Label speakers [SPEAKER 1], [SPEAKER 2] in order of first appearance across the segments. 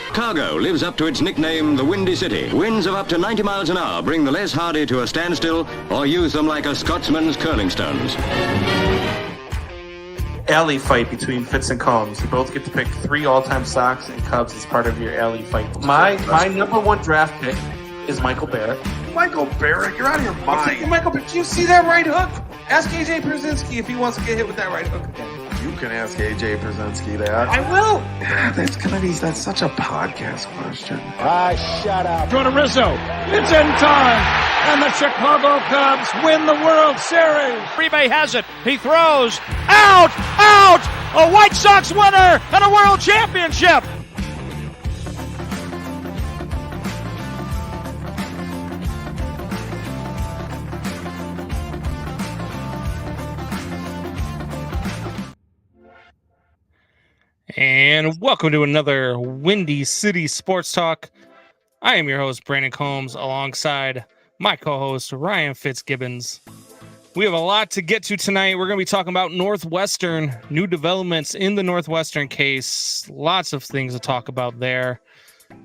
[SPEAKER 1] Chicago lives up to its nickname, the Windy City. Winds of up to 90 miles an hour bring the less hardy to a standstill or use them like a Scotsman's curling stones.
[SPEAKER 2] Alley fight between Fitz and Combs. You both get to pick 3 all-time Sox and Cubs as part of your alley fight. My number 1 draft pick is Michael Barrett.
[SPEAKER 3] Michael Barrett, you're out of your mind.
[SPEAKER 2] Michael Barrett, do you see that right hook? Ask AJ Brzezinski if he wants to get hit with that right hook again.
[SPEAKER 3] You can ask AJ Brzezinski that.
[SPEAKER 2] I will.
[SPEAKER 3] That's such a podcast question.
[SPEAKER 4] Shut up. Go to Rizzo. It's in time. And the Chicago Cubs win the World Series. Uribe has it. He throws. Out! A White Sox winner and a World Championship.
[SPEAKER 5] And welcome to another Windy City Sports Talk. I am your host, Brandon Combs, alongside my co-host, Ryan Fitzgibbons. We have a lot to get to tonight. We're going to be talking about Northwestern, new developments in the Northwestern case. Lots of things to talk about there. We're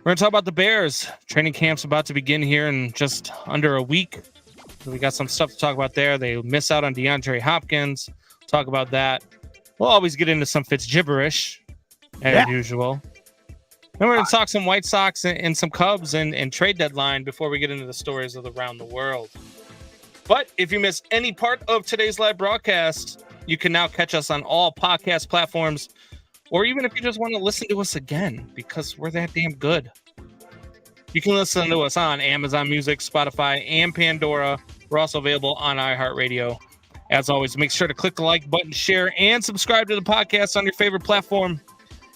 [SPEAKER 5] going to talk about the Bears. Training camp's about to begin here in just under a week. We got some stuff to talk about there. They miss out on DeAndre Hopkins. Talk about that. We'll always get into some Fitz gibberish, as usual. Then we're going to talk some White Sox and some Cubs and trade deadline before we get into the stories of around the world. But if you missed any part of today's live broadcast, you can now catch us on all podcast platforms, or even if you just want to listen to us again, because we're that damn good. You can listen to us on Amazon Music, Spotify, and Pandora. We're also available on iHeartRadio. As always, make sure to click the like button, share, and subscribe to the podcast on your favorite platform.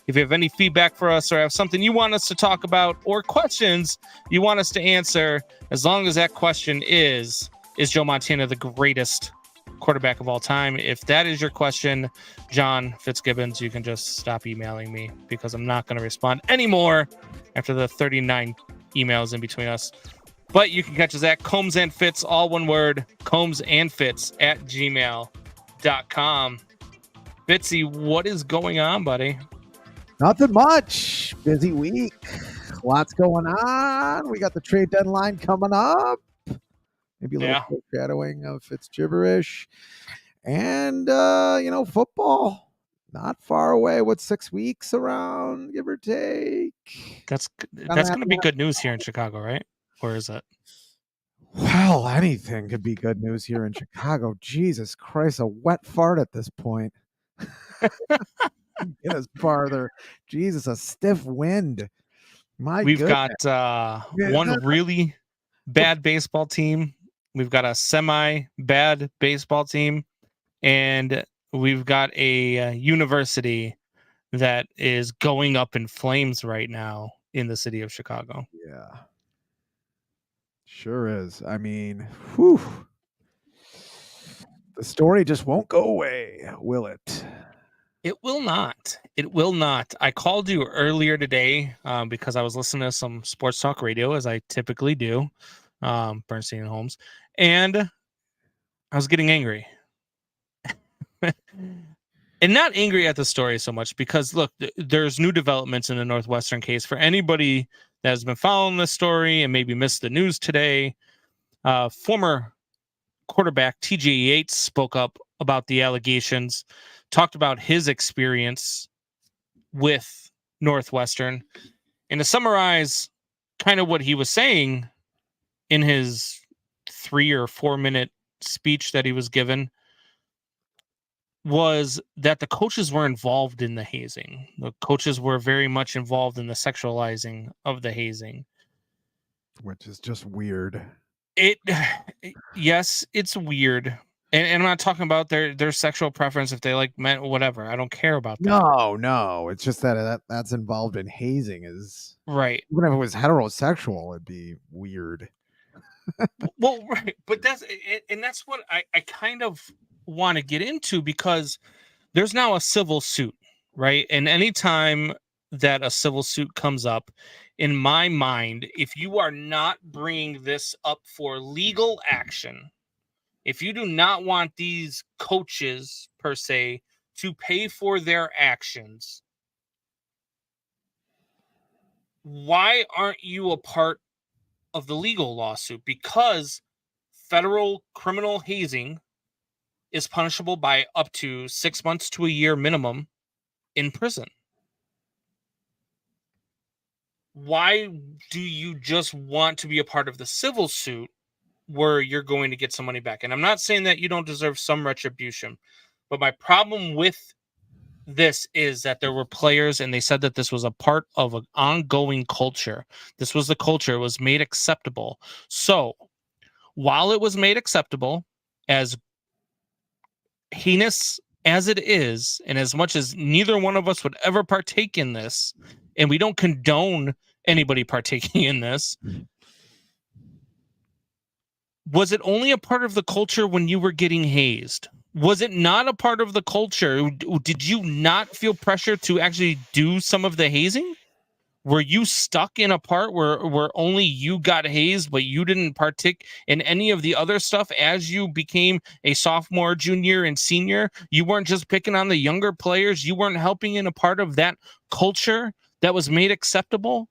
[SPEAKER 5] If you have any feedback for us or have something you want us to talk about or questions you want us to answer, as long as that question is Joe Montana the greatest quarterback of all time? If that is your question, John Fitzgibbons, you can just stop emailing me because I'm not going to respond anymore after the 39 emails in between us. But you can catch us at Combs and Fitz, all one word, Combs and Fitz at gmail.com. Fitzy, what is going on, buddy?
[SPEAKER 6] Nothing much. Busy week. Lots going on. We got the trade deadline coming up. Maybe a little foreshadowing of Fitz gibberish. And, football. Not far away. What, 6 weeks around, give or take?
[SPEAKER 5] That's going to be good news here in Chicago, right? Or is it?
[SPEAKER 6] Well, anything could be good news here in Chicago. Jesus Christ, a wet fart at this point. Get us farther. Jesus, a stiff wind. We've
[SPEAKER 5] got one really bad baseball team. We've got a semi-bad baseball team. And we've got a university that is going up in flames right now in the city of Chicago.
[SPEAKER 6] Yeah. Sure is. I mean, whew. The story just won't go away, will it?
[SPEAKER 5] It will not. It will not. I called you earlier today because I was listening to some sports talk radio, as I typically do, Bernstein and Holmes, and I was getting angry. And not angry at the story so much because, look, there's new developments in the Northwestern case. For anybody that has been following this story and maybe missed the news today, former quarterback TJ Yates spoke up about the allegations, talked about his experience with Northwestern. And to summarize kind of what he was saying in his 3 or 4 minute speech that he was given, was that the coaches were involved in the hazing. The coaches were very much involved in the sexualizing of the hazing.
[SPEAKER 6] Which is just weird.
[SPEAKER 5] Yes, it's weird. And I'm not talking about their sexual preference, if they like men, whatever. I don't care about that.
[SPEAKER 6] No. It's just that's involved in hazing is
[SPEAKER 5] right.
[SPEAKER 6] Even if it was heterosexual, it'd be weird.
[SPEAKER 5] Well, right. But that's what I kind of want to get into, because there's now a civil suit, right? And anytime that a civil suit comes up, in my mind, if you are not bringing this up for legal action, if you do not want these coaches per se to pay for their actions, why aren't you a part of the legal lawsuit? Because federal criminal hazing is punishable by up to 6 months to a year minimum in prison. Why do you just want to be a part of the civil suit where you're going to get some money back? And I'm not saying that you don't deserve some retribution, but my problem with this is that there were players and they said that this was a part of an ongoing culture. This was the culture. It was made acceptable. So while it was made acceptable, as heinous as it is, and as much as neither one of us would ever partake in this, and we don't condone anybody partaking in this, was it only a part of the culture when you were getting hazed? Was it not a part of the culture? Did you not feel pressure to actually do some of the hazing? Were you stuck in a part where only you got hazed, but you didn't partake in any of the other stuff as you became a sophomore, junior, and senior? You weren't just picking on the younger players. You weren't helping in a part of that culture that was made acceptable?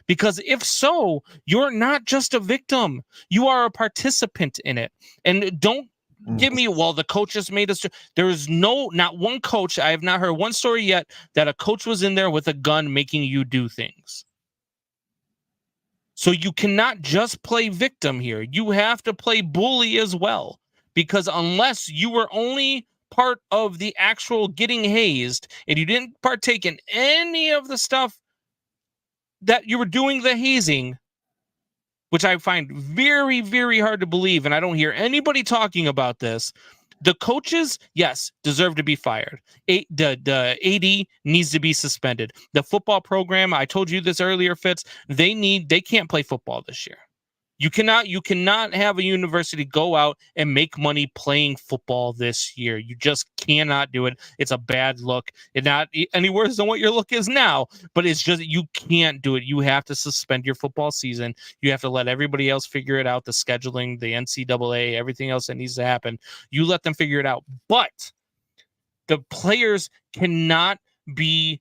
[SPEAKER 5] Because if so, you're not just a victim. You are a participant in it. And don't give me, well, the coaches made us. There is not one coach. I have not heard one story yet that a coach was in there with a gun making you do things. So you cannot just play victim here. You have to play bully as well. Because unless you were only part of the actual getting hazed and you didn't partake in any of the stuff that you were doing the hazing, which I find very, very hard to believe, and I don't hear anybody talking about this. The coaches, yes, deserve to be fired. The AD needs to be suspended. The football program, I told you this earlier, Fitz, they can't play football this year. You cannot have a university go out and make money playing football this year. You just cannot do it. It's a bad look. It's not any worse than what your look is now, but it's just, you can't do it. You have to suspend your football season. You have to let everybody else figure it out, the scheduling, the NCAA, everything else that needs to happen. You let them figure it out. But the players cannot be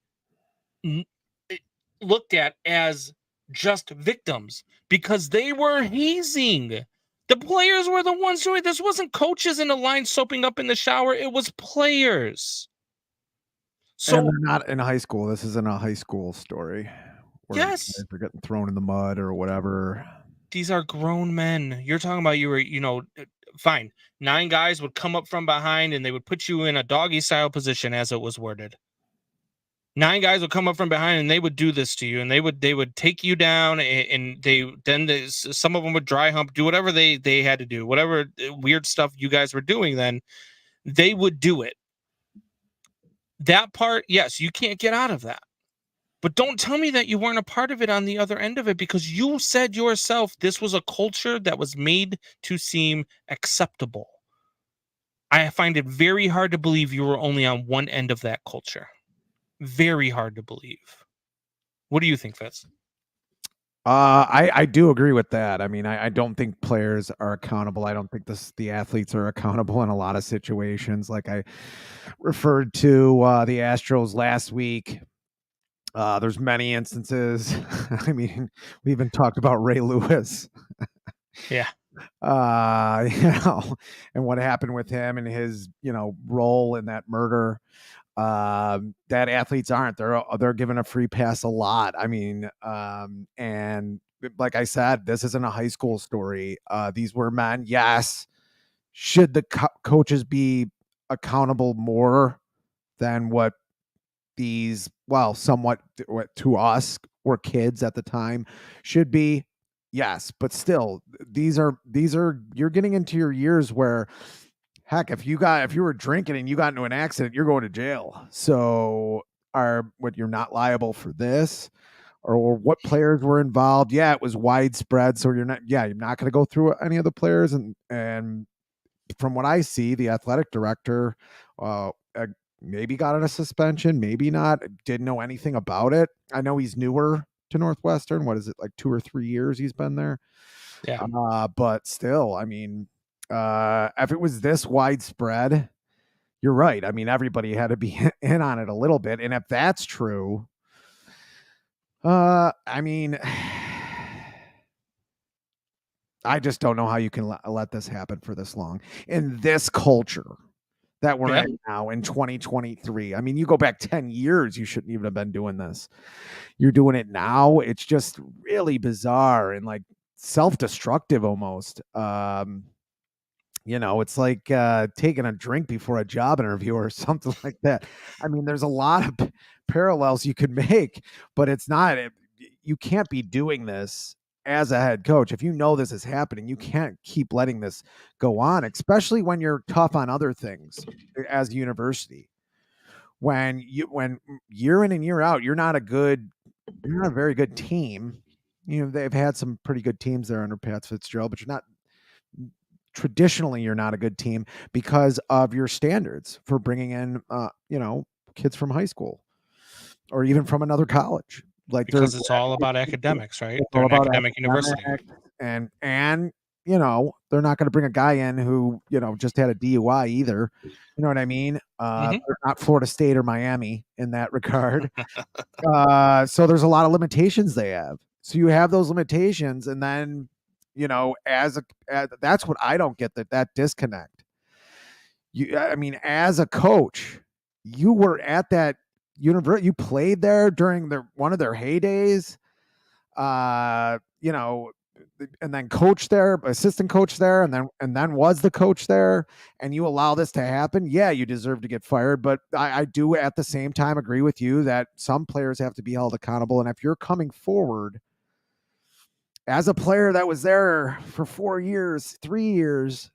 [SPEAKER 5] looked at as just victims, because they were hazing. The players were the ones doing it. This wasn't coaches in the line soaping up in the shower. It was players. So
[SPEAKER 6] and they're not in high school. This isn't a high school story.
[SPEAKER 5] Yes.
[SPEAKER 6] They're getting thrown in the mud or whatever.
[SPEAKER 5] These are grown men. You're talking about fine. 9 guys would come up from behind and they would put you in a doggy style position, as it was worded. 9 guys would come up from behind and they would do this to you, and they would take you down, and some of them would dry hump, do whatever they had to do, whatever weird stuff you guys were doing. Then they would do it. That part, yes, you can't get out of that. But don't tell me that you weren't a part of it on the other end of it, because you said yourself this was a culture that was made to seem acceptable. I find it very hard to believe you were only on one end of that culture. Very hard to believe. What do you think, Fitz?
[SPEAKER 6] I do agree with that. I mean, I don't think players are accountable. I don't think the athletes are accountable in a lot of situations. Like I referred to the Astros last week. There's many instances. I mean, we even talked about Ray Lewis.
[SPEAKER 5] Yeah.
[SPEAKER 6] And what happened with him and his, role in that murder. That athletes aren't. They're given a free pass a lot. I mean, and like I said, this isn't a high school story. These were men. Yes. Should the coaches be accountable more than what these, somewhat to us, were kids at the time, should be? Yes, but still, these are you're getting into your years where, heck, if you were drinking and you got into an accident, you're going to jail. So you're not liable for this, or what players were involved? Yeah, it was widespread. So you're not going to go through any of the players. And from what I see, the athletic director maybe got on a suspension, maybe not. Didn't know anything about it. I know he's newer to Northwestern. What is it, like 2 or 3 years he's been there?
[SPEAKER 5] Yeah.
[SPEAKER 6] But still, I mean, if it was this widespread, you're right. I mean, everybody had to be in on it a little bit. And if that's true, I mean, I just don't know how you can let this happen for this long in this culture that we're in now in 2023. I mean, you go back 10 years, you shouldn't even have been doing this. You're doing it now. It's just really bizarre and like self-destructive almost. It's like taking a drink before a job interview or something like that. I mean, there's a lot of parallels you could make, but it's not. You can't be doing this as a head coach. If you know this is happening, you can't keep letting this go on, especially when you're tough on other things as a university. When year in and year out, you're not a very good team. They've had some pretty good teams there under Pat Fitzgerald, but traditionally you're not a good team because of your standards for bringing in kids from high school or even from another college. Like,
[SPEAKER 5] because it's all about academics, right?
[SPEAKER 6] It's
[SPEAKER 5] They're
[SPEAKER 6] all
[SPEAKER 5] an
[SPEAKER 6] about
[SPEAKER 5] academic university.
[SPEAKER 6] and they're not going to bring a guy in who just had a DUI either. You know what I mean? They're not Florida State or Miami in that regard. So there's a lot of limitations they have. So you have those limitations, and then that's what I don't get, that disconnect. I mean, as a coach, you were at that university, you played there during one of their heydays, and then coach there, assistant coach there, and then was the coach there, and you allow this to happen. Yeah, you deserve to get fired, but I do at the same time agree with you that some players have to be held accountable. And if you're coming forward as a player that was there for 4 years, 3 years,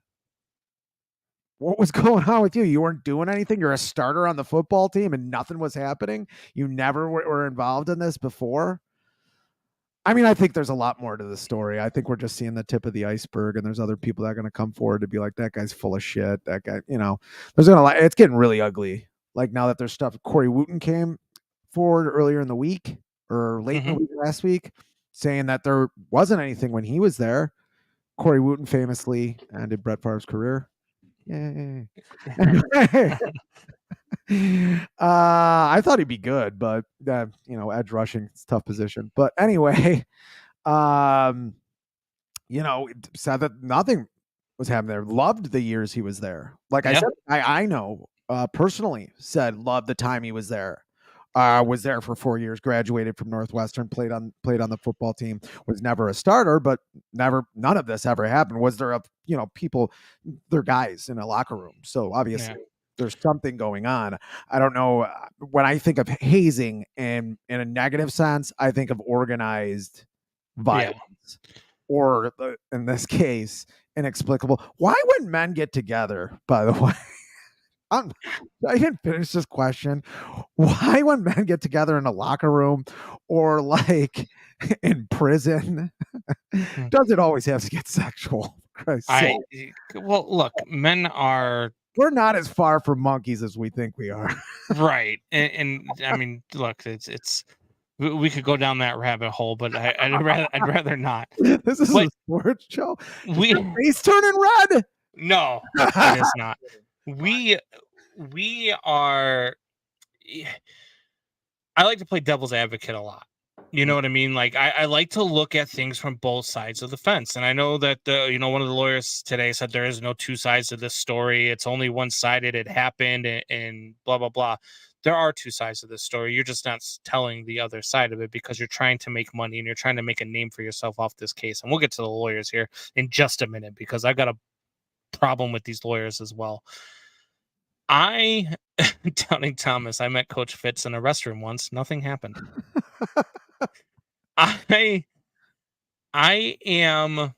[SPEAKER 6] what was going on with you? You weren't doing anything. You're a starter on the football team and nothing was happening. You never were involved in this before. I mean, I think there's a lot more to the story. I think we're just seeing the tip of the iceberg, and there's other people that are going to come forward to be like, that guy's full of shit. That guy, it's getting really ugly. Like, now that there's stuff, Corey Wooten came forward earlier in the week or late in the week last week saying that there wasn't anything when he was there. Corey Wooten famously ended Brett Favre's career. Yay. I thought he'd be good, but edge rushing, it's a tough position. But anyway, said that nothing was happening there. Loved the years he was there. Like I said, I know personally said loved the time he was there. Was there for 4 years, graduated from Northwestern, played on the football team, was never a starter, but none of this ever happened. Was there people, they're guys in a locker room. So obviously there's something going on. I don't know. When I think of hazing in a negative sense, I think of organized violence or in this case, inexplicable. Why would men get together, by the way? I didn't finish this question. Why, when men get together in a locker room or like in prison, does it always have to get sexual?
[SPEAKER 5] Well, look,
[SPEAKER 6] we're not as far from monkeys as we think we are.
[SPEAKER 5] Right. And I mean, look, it's we could go down that rabbit hole, but I'd rather not.
[SPEAKER 6] This is a sports show. Face turning red?
[SPEAKER 5] No, it is not. We are. I like to play devil's advocate a lot. You know what I mean? Like, I like to look at things from both sides of the fence. And I know that one of the lawyers today said there is no two sides to this story. It's only one-sided. It happened and blah, blah, blah. There are two sides to this story. You're just not telling the other side of it because you're trying to make money and you're trying to make a name for yourself off this case. And we'll get to the lawyers here in just a minute because I've got a problem with these lawyers as well. Doubting Thomas, I met Coach Fitz in a restroom once. Nothing happened. I am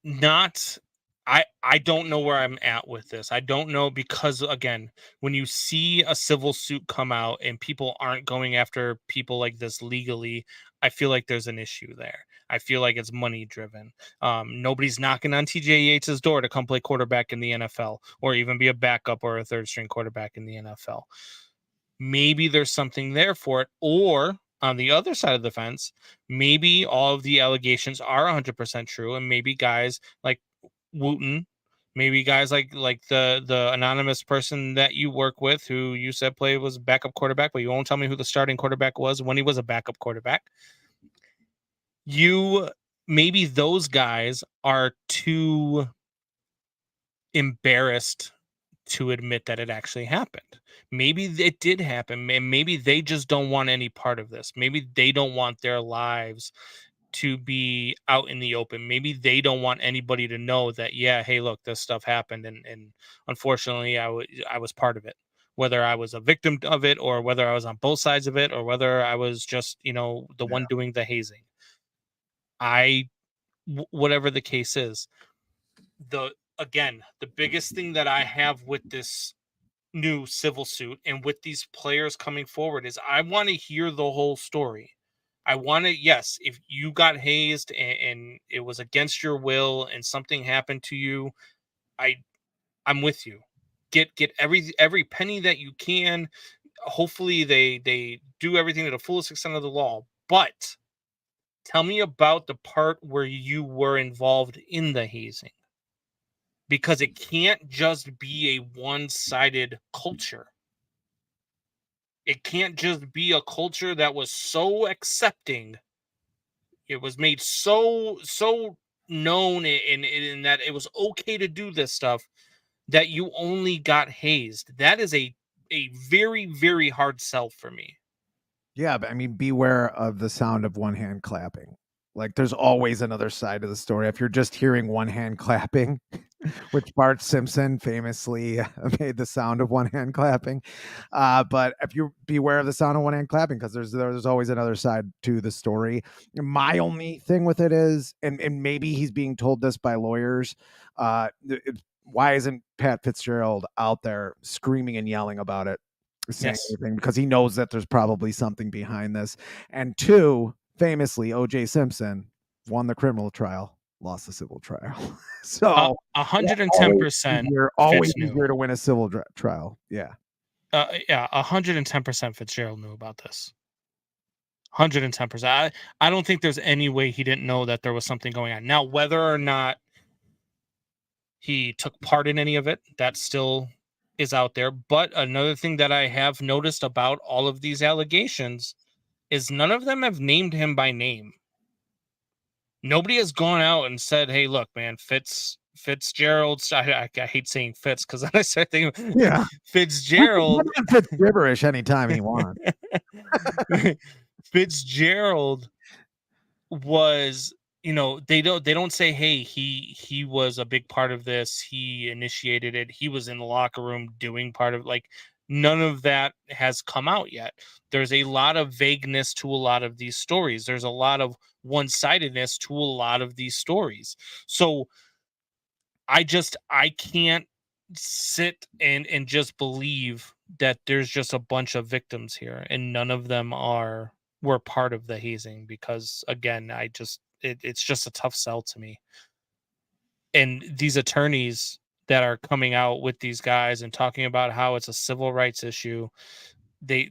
[SPEAKER 5] not. I don't know where I'm at with this. I don't know because, again, when you see a civil suit come out and people aren't going after people like this legally, I feel like there's an issue there. I feel like it's money driven. Nobody's knocking on TJ Yates' door to come play quarterback in the NFL or even be a backup or a third string quarterback in the NFL. Maybe there's something there for it. Or on the other side of the fence, maybe all of the allegations are 100% true. And maybe guys like Wooten Maybe guys like the anonymous person that you work with, who you said was backup quarterback, but you won't tell me who the starting quarterback was when he was a backup quarterback. Maybe those guys are too embarrassed to admit that it actually happened. Maybe it did happen, and maybe they just don't want any part of this. Maybe they don't want their lives to be out in the open. Maybe they don't want anybody to know that, yeah, hey, look, this stuff happened, and unfortunately I was part of it. Whether I was a victim of it, or whether I was on both sides of it, or whether I was just, the one doing the hazing. Whatever the case is, the biggest thing that I have with this new civil suit and with these players coming forward is I want to hear the whole story. I want to, yes, if you got hazed and it was against your will and something happened to you, I'm with you. Get every penny that you can. Hopefully they do everything to the fullest extent of the law. But tell me about the part where you were involved in the hazing. Because it can't just be a one-sided culture. It can't just be a culture that was so accepting. It was made so known in that it was okay to do this stuff that you only got hazed. That is a very, very hard sell for me.
[SPEAKER 6] Yeah, but I mean, beware of the sound of one hand clapping. Like, there's always another side of the story. If you're just hearing one hand clapping, which Bart Simpson famously made the sound of one hand clapping, but if you beware of the sound of one hand clapping, because there's always another side to the story. My only thing with it is, and maybe he's being told this by lawyers, why isn't Pat Fitzgerald out there screaming and yelling about it? Saying anything, because he knows that there's probably something behind this. And two, famously, O.J. Simpson won the criminal trial, lost the civil trial. So
[SPEAKER 5] 110%.
[SPEAKER 6] Always easier to win a civil trial. Yeah.
[SPEAKER 5] 110% Fitzgerald knew about this. 110%. I don't think there's any way he didn't know that there was something going on. Now, whether or not he took part in any of it, that still is out there. But another thing that I have noticed about all of these allegations is none of them have named him by name. Nobody has gone out and said, hey, look, man, Fitzgerald. I hate saying Fitz because I start thinking,
[SPEAKER 6] yeah,
[SPEAKER 5] Fitzgerald.
[SPEAKER 6] Fitz gibberish anytime he wants.
[SPEAKER 5] Fitzgerald was, they don't say, hey, he was a big part of this. He initiated it. He was in the locker room doing part of, like, none of that has come out yet. There's a lot of vagueness to a lot of these stories. There's a lot of one-sidedness to a lot of these stories. So I can't sit and just believe that there's just a bunch of victims here and none of them were part of the hazing, because again, it's just a tough sell to me. And these attorneys that are coming out with these guys and talking about how it's a civil rights issue, they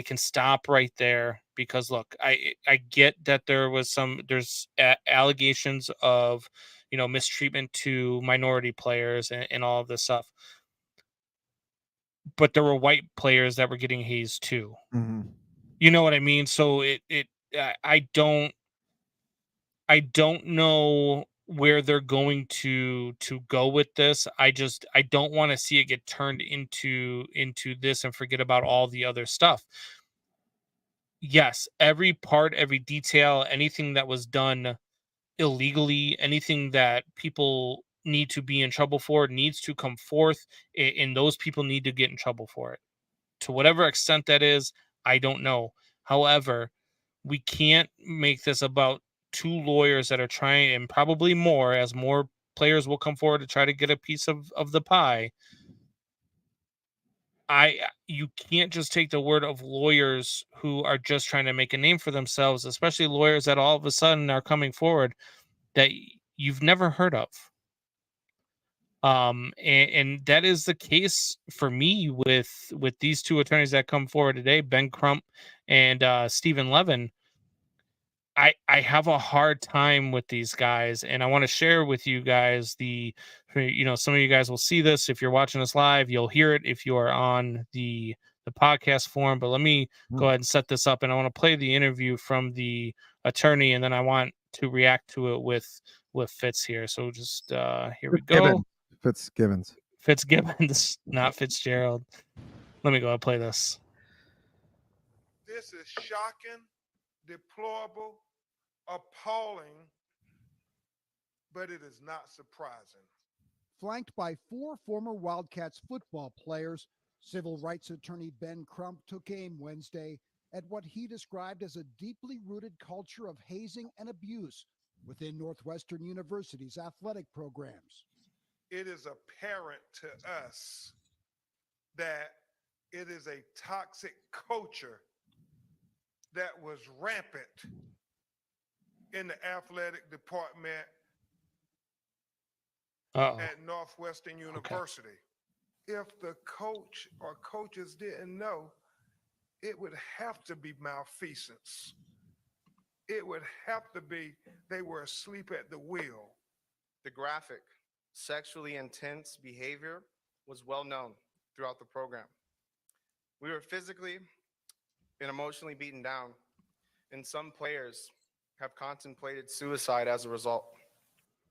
[SPEAKER 5] can stop right there, because look, I get that there's allegations of, mistreatment to minority players and all of this stuff, but there were white players that were getting hazed too.
[SPEAKER 6] Mm-hmm.
[SPEAKER 5] You know what I mean? So I don't know where they're going to go with this. I don't want to see it get turned into this and forget about all the other stuff. Yes, every part, every detail, anything that was done illegally, anything that people need to be in trouble for needs to come forth, and those people need to get in trouble for it. To whatever extent that is, I don't know. However, we can't make this about two lawyers that are trying, and probably more, as more players will come forward to try to get a piece of the pie. You can't just take the word of lawyers who are just trying to make a name for themselves, especially lawyers that all of a sudden are coming forward that you've never heard of. And that is the case for me with these two attorneys that come forward today, Ben Crump and Stephen Levin. I have a hard time with these guys, and I want to share with you guys some of you guys will see this. If you're watching us live, you'll hear it if you are on the podcast form. But let me go ahead and set this up, and I want to play the interview from the attorney, and then I want to react to it with Fitz here. So just here we go. Fitzgibbons, not Fitzgerald. Let me go and play this.
[SPEAKER 7] This is shocking, deplorable, appalling, but it is not surprising.
[SPEAKER 8] Flanked by 4 former Wildcats football players, civil rights attorney Ben Crump took aim Wednesday at what he described as a deeply rooted culture of hazing and abuse within Northwestern University's athletic programs.
[SPEAKER 7] It is apparent to us that it is a toxic culture that was rampant in the athletic department at Northwestern University. Okay. If the coach or coaches didn't know, it would have to be malfeasance. It would have to be they were asleep at the wheel.
[SPEAKER 9] The graphic, sexually intense behavior was well known throughout the program. We were physically and emotionally beaten down, and some players have contemplated suicide as a result.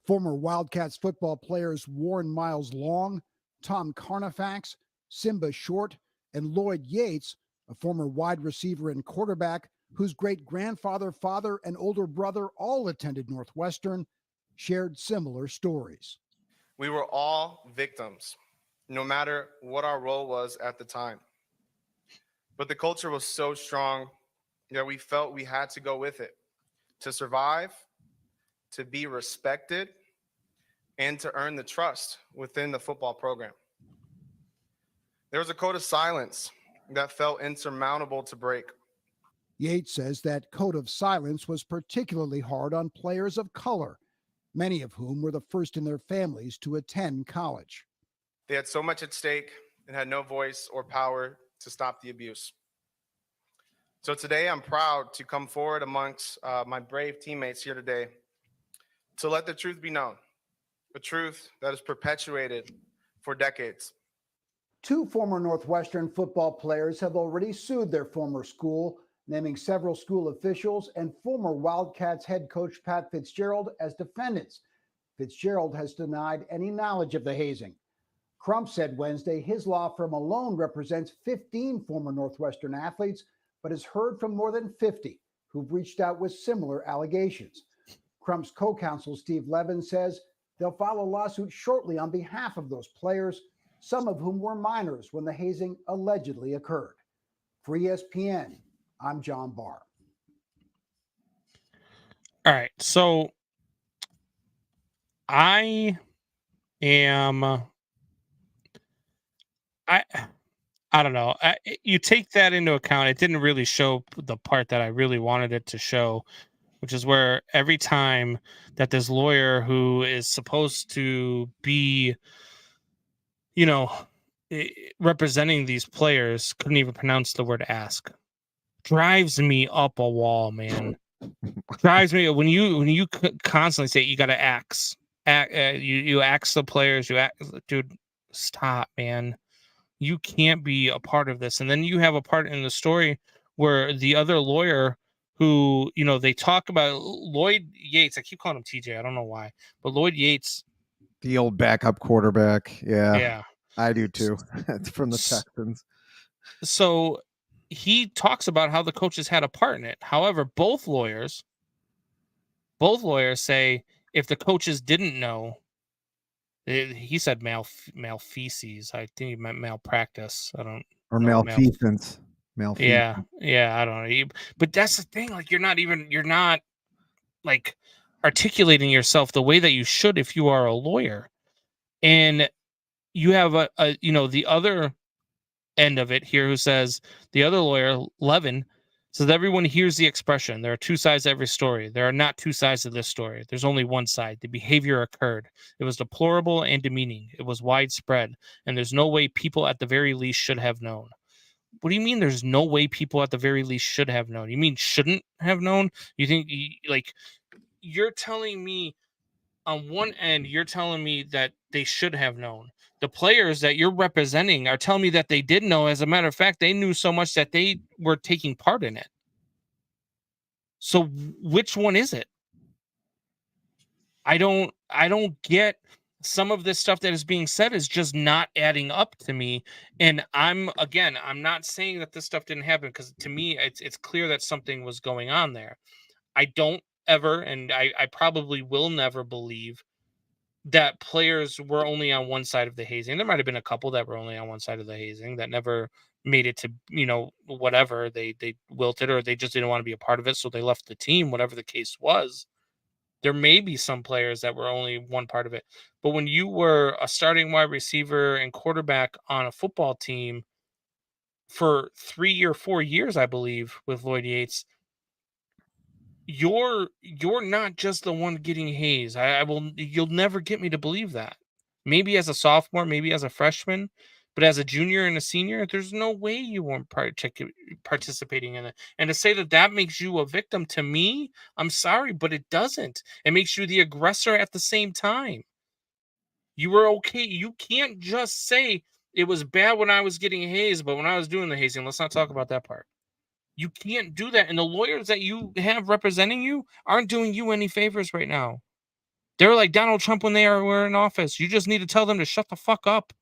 [SPEAKER 8] Former Wildcats football players Warren Miles Long, Tom Carnifax, Simba Short, and Lloyd Yates, a former wide receiver and quarterback whose great-grandfather, father, and older brother all attended Northwestern, shared similar stories.
[SPEAKER 9] We were all victims, no matter what our role was at the time. But the culture was so strong that we felt we had to go with it to survive, to be respected, and to earn the trust within the football program. There was a code of silence that felt insurmountable to break.
[SPEAKER 8] Yates says that code of silence was particularly hard on players of color, many of whom were the first in their families to attend college.
[SPEAKER 9] They had so much at stake and had no voice or power to stop the abuse. So today I'm proud to come forward amongst my brave teammates here today to let the truth be known, a truth that is perpetuated for decades.
[SPEAKER 8] 2 former Northwestern football players have already sued their former school, naming several school officials and former Wildcats head coach Pat Fitzgerald as defendants. Fitzgerald has denied any knowledge of the hazing. Crump said Wednesday his law firm alone represents 15 former Northwestern athletes, but has heard from more than 50 who've reached out with similar allegations. Crump's co-counsel Steve Levin says they'll file a lawsuit shortly on behalf of those players, some of whom were minors when the hazing allegedly occurred. For ESPN, I'm John Barr.
[SPEAKER 5] All right, so I don't know. You take that into account. It didn't really show the part that I really wanted it to show, which is where every time that this lawyer who is supposed to be, representing these players couldn't even pronounce the word ask. Drives me up a wall, man. Drives me when you constantly say you got to ask. You ask the players. Dude, stop, man. You can't be a part of this. And then you have a part in the story where the other lawyer who, they talk about Lloyd Yates. I keep calling him TJ. I don't know why, but Lloyd Yates,
[SPEAKER 6] the old backup quarterback.
[SPEAKER 5] Yeah,
[SPEAKER 6] I do too. It's from the Texans.
[SPEAKER 5] So he talks about how the coaches had a part in it. However, both lawyers say if the coaches didn't know, he said malfeasance. I think he meant malpractice. I don't.
[SPEAKER 6] Or malfeasance.
[SPEAKER 5] Yeah, I don't know. But that's the thing. Like, you're not like articulating yourself the way that you should if you are a lawyer. And you have the other end of it here who says, the other lawyer, Levin, says everyone hears the expression. There are 2 sides to every story. There are not 2 sides to this story. There's only one side. The behavior occurred. It was deplorable and demeaning. It was widespread. And there's no way people at the very least should have known. What do you mean there's no way people at the very least should have known? You mean shouldn't have known? You think, like, you're telling me on one end, you're telling me that they should have known. The players that you're representing are telling me that they did know. As a matter of fact, they knew so much that they were taking part in it. So which one is it? I don't get some of this stuff that is being said is just not adding up to me. And I'm not saying that this stuff didn't happen, because to me, it's clear that something was going on there. I don't ever, and I probably will never believe that players were only on one side of the hazing. There might have been a couple that were only on one side of the hazing that never made it to, whatever, they wilted, or they just didn't want to be a part of it, so they left the team, whatever the case was. There may be some players that were only one part of it. But when you were a starting wide receiver and quarterback on a football team for 3 or 4 years, I believe, with Lloyd Yates, you're not just the one getting hazed. You'll never get me to believe that. Maybe as a sophomore, maybe as a freshman, but as a junior and a senior, there's no way you weren't participating in it. And to say that that makes you a victim, to me, I'm sorry, but it doesn't. It makes you the aggressor at the same time. You were okay. You can't just say it was bad when I was getting hazed, but when I was doing the hazing, let's not talk about that part. You can't do that. And the lawyers that you have representing you aren't doing you any favors right now. They're like Donald Trump when they were in office. You just need to tell them to shut the fuck up,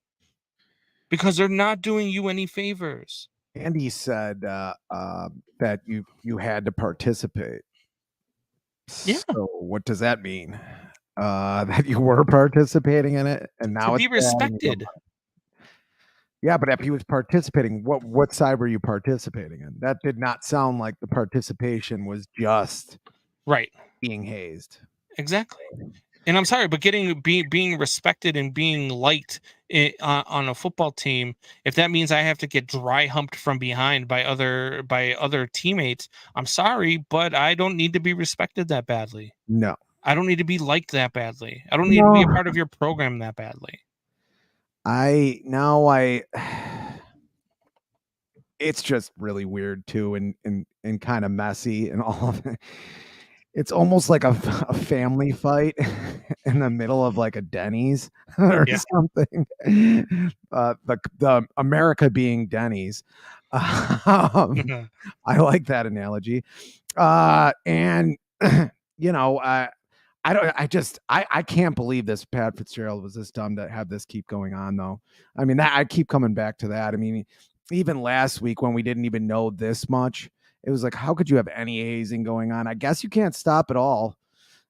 [SPEAKER 5] because they're not doing you any favors.
[SPEAKER 6] Andy said that you had to participate.
[SPEAKER 5] Yeah.
[SPEAKER 6] So what does that mean? That you were participating in it, and now
[SPEAKER 5] to be respected.
[SPEAKER 6] Yeah, but if he was participating, what side were you participating in? That did not sound like the participation was just
[SPEAKER 5] right
[SPEAKER 6] being hazed.
[SPEAKER 5] Exactly. And I'm sorry, but being respected and being liked on a football team, if that means I have to get dry humped from behind by other teammates, I'm sorry, but I don't need to be respected that badly.
[SPEAKER 6] No.
[SPEAKER 5] I don't need to be liked that badly. I don't need to be a part of your program that badly.
[SPEAKER 6] It's just really weird too, and kind of messy and all of it. It's almost like a family fight in the middle of like a Denny's or something. The America being Denny's. I like that analogy. And I can't believe this Pat Fitzgerald was this dumb to have this keep going on, though. I mean, I keep coming back to that. I mean, even last week when we didn't even know this much, it was like, how could you have any hazing going on? I guess you can't stop it all.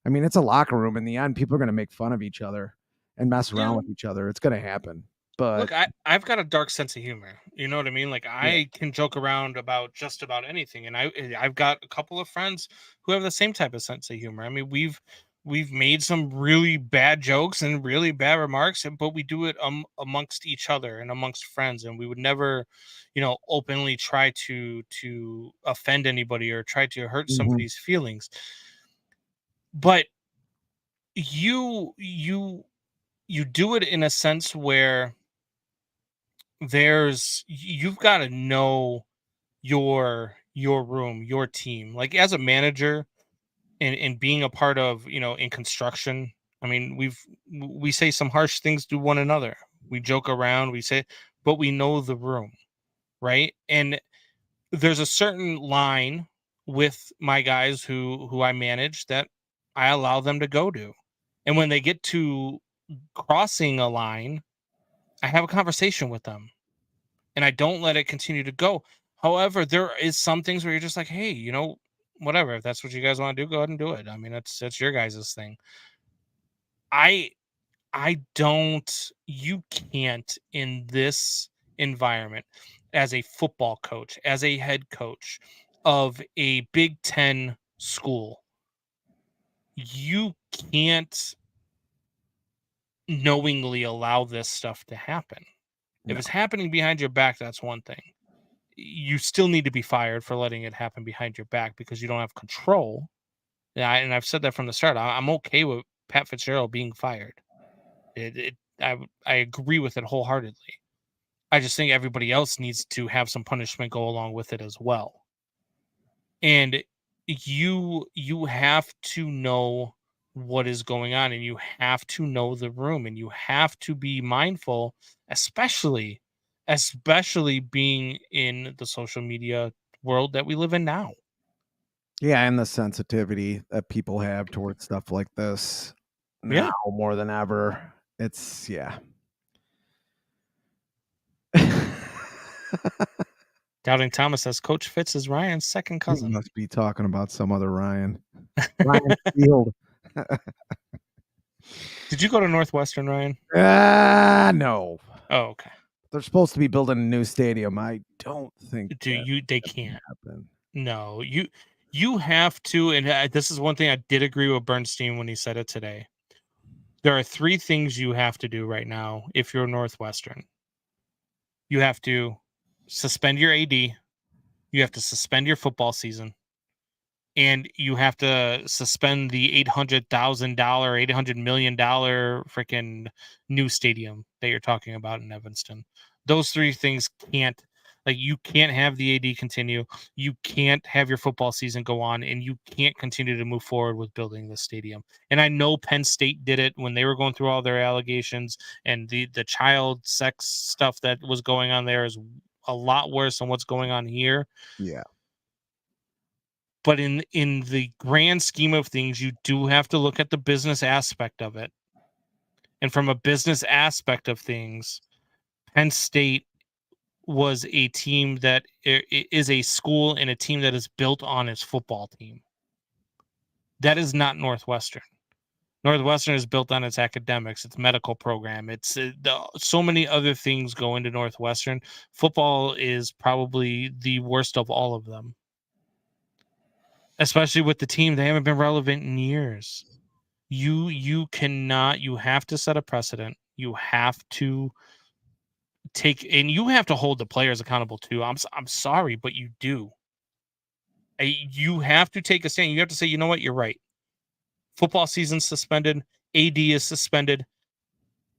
[SPEAKER 6] I mean, it's a locker room. In the end, people are going to make fun of each other and mess around with each other. It's going to happen. But
[SPEAKER 5] look, I've got a dark sense of humor. You know what I mean? Like, I can joke around about just about anything. And I've got a couple of friends who have the same type of sense of humor. I mean, we've made some really bad jokes and really bad remarks, but we do it amongst each other and amongst friends. And we would never, openly try to offend anybody or try to hurt somebody's feelings. But you do it in a sense where you've got to know your room, your team. Like, as a manager and being a part of, in construction, I mean, we say some harsh things to one another. We joke around, but we know the room, right? And there's a certain line with my guys who I manage that I allow them to go to. And when they get to crossing a line, I have a conversation with them and I don't let it continue to go. However, there is some things where you're just like, hey, whatever, if that's what you guys want to do, go ahead and do it. I mean, that's your guys' thing. You can't, in this environment, as a football coach, as a head coach of a Big Ten school, you can't knowingly allow this stuff to happen. If it's happening behind your back, that's one thing. You still need to be fired for letting it happen behind your back because you don't have control. And I've said that from the start. I'm okay with Pat Fitzgerald being fired. I agree with it wholeheartedly. I just think everybody else needs to have some punishment go along with it as well. And you have to know what is going on, and you have to know the room, and you have to be mindful, especially being in the social media world that we live in now.
[SPEAKER 6] Yeah, and the sensitivity that people have towards stuff like this now more than ever. It's
[SPEAKER 5] Doubting Thomas says Coach Fitz is Ryan's second
[SPEAKER 6] You
[SPEAKER 5] cousin.
[SPEAKER 6] must be talking about some other Ryan. Ryan Field.
[SPEAKER 5] Did you go to Northwestern, Ryan?
[SPEAKER 6] No.
[SPEAKER 5] Oh, okay.
[SPEAKER 6] They're supposed to be building a new stadium. I don't think
[SPEAKER 5] They can't
[SPEAKER 6] happen.
[SPEAKER 5] No, you have to, and this is one thing I did agree with Bernstein when he said it today. There are 3 things you have to do right now if you're Northwestern. You have to suspend your AD, you have to suspend your football season, and you have to suspend the $800,000, $800 million freaking new stadium that you're talking about in Evanston. Those 3 things you can't have the AD continue. You can't have your football season go on, and you can't continue to move forward with building the stadium. And I know Penn State did it when they were going through all their allegations, and the child sex stuff that was going on there is a lot worse than what's going on here.
[SPEAKER 6] Yeah.
[SPEAKER 5] But in the grand scheme of things, you do have to look at the business aspect of it. And from a business aspect of things, Penn State was a team that is a school and a team that is built on its football team. That is not Northwestern. Northwestern is built on its academics, its medical program. It's so many other things go into Northwestern. Football is probably the worst of all of them. Especially with the team, they haven't been relevant in years. You have to set a precedent. You have to you have to hold the players accountable too. I'm sorry, but you do. You have to take a stand. You have to say, you know what, you're right. Football season's suspended. AD is suspended.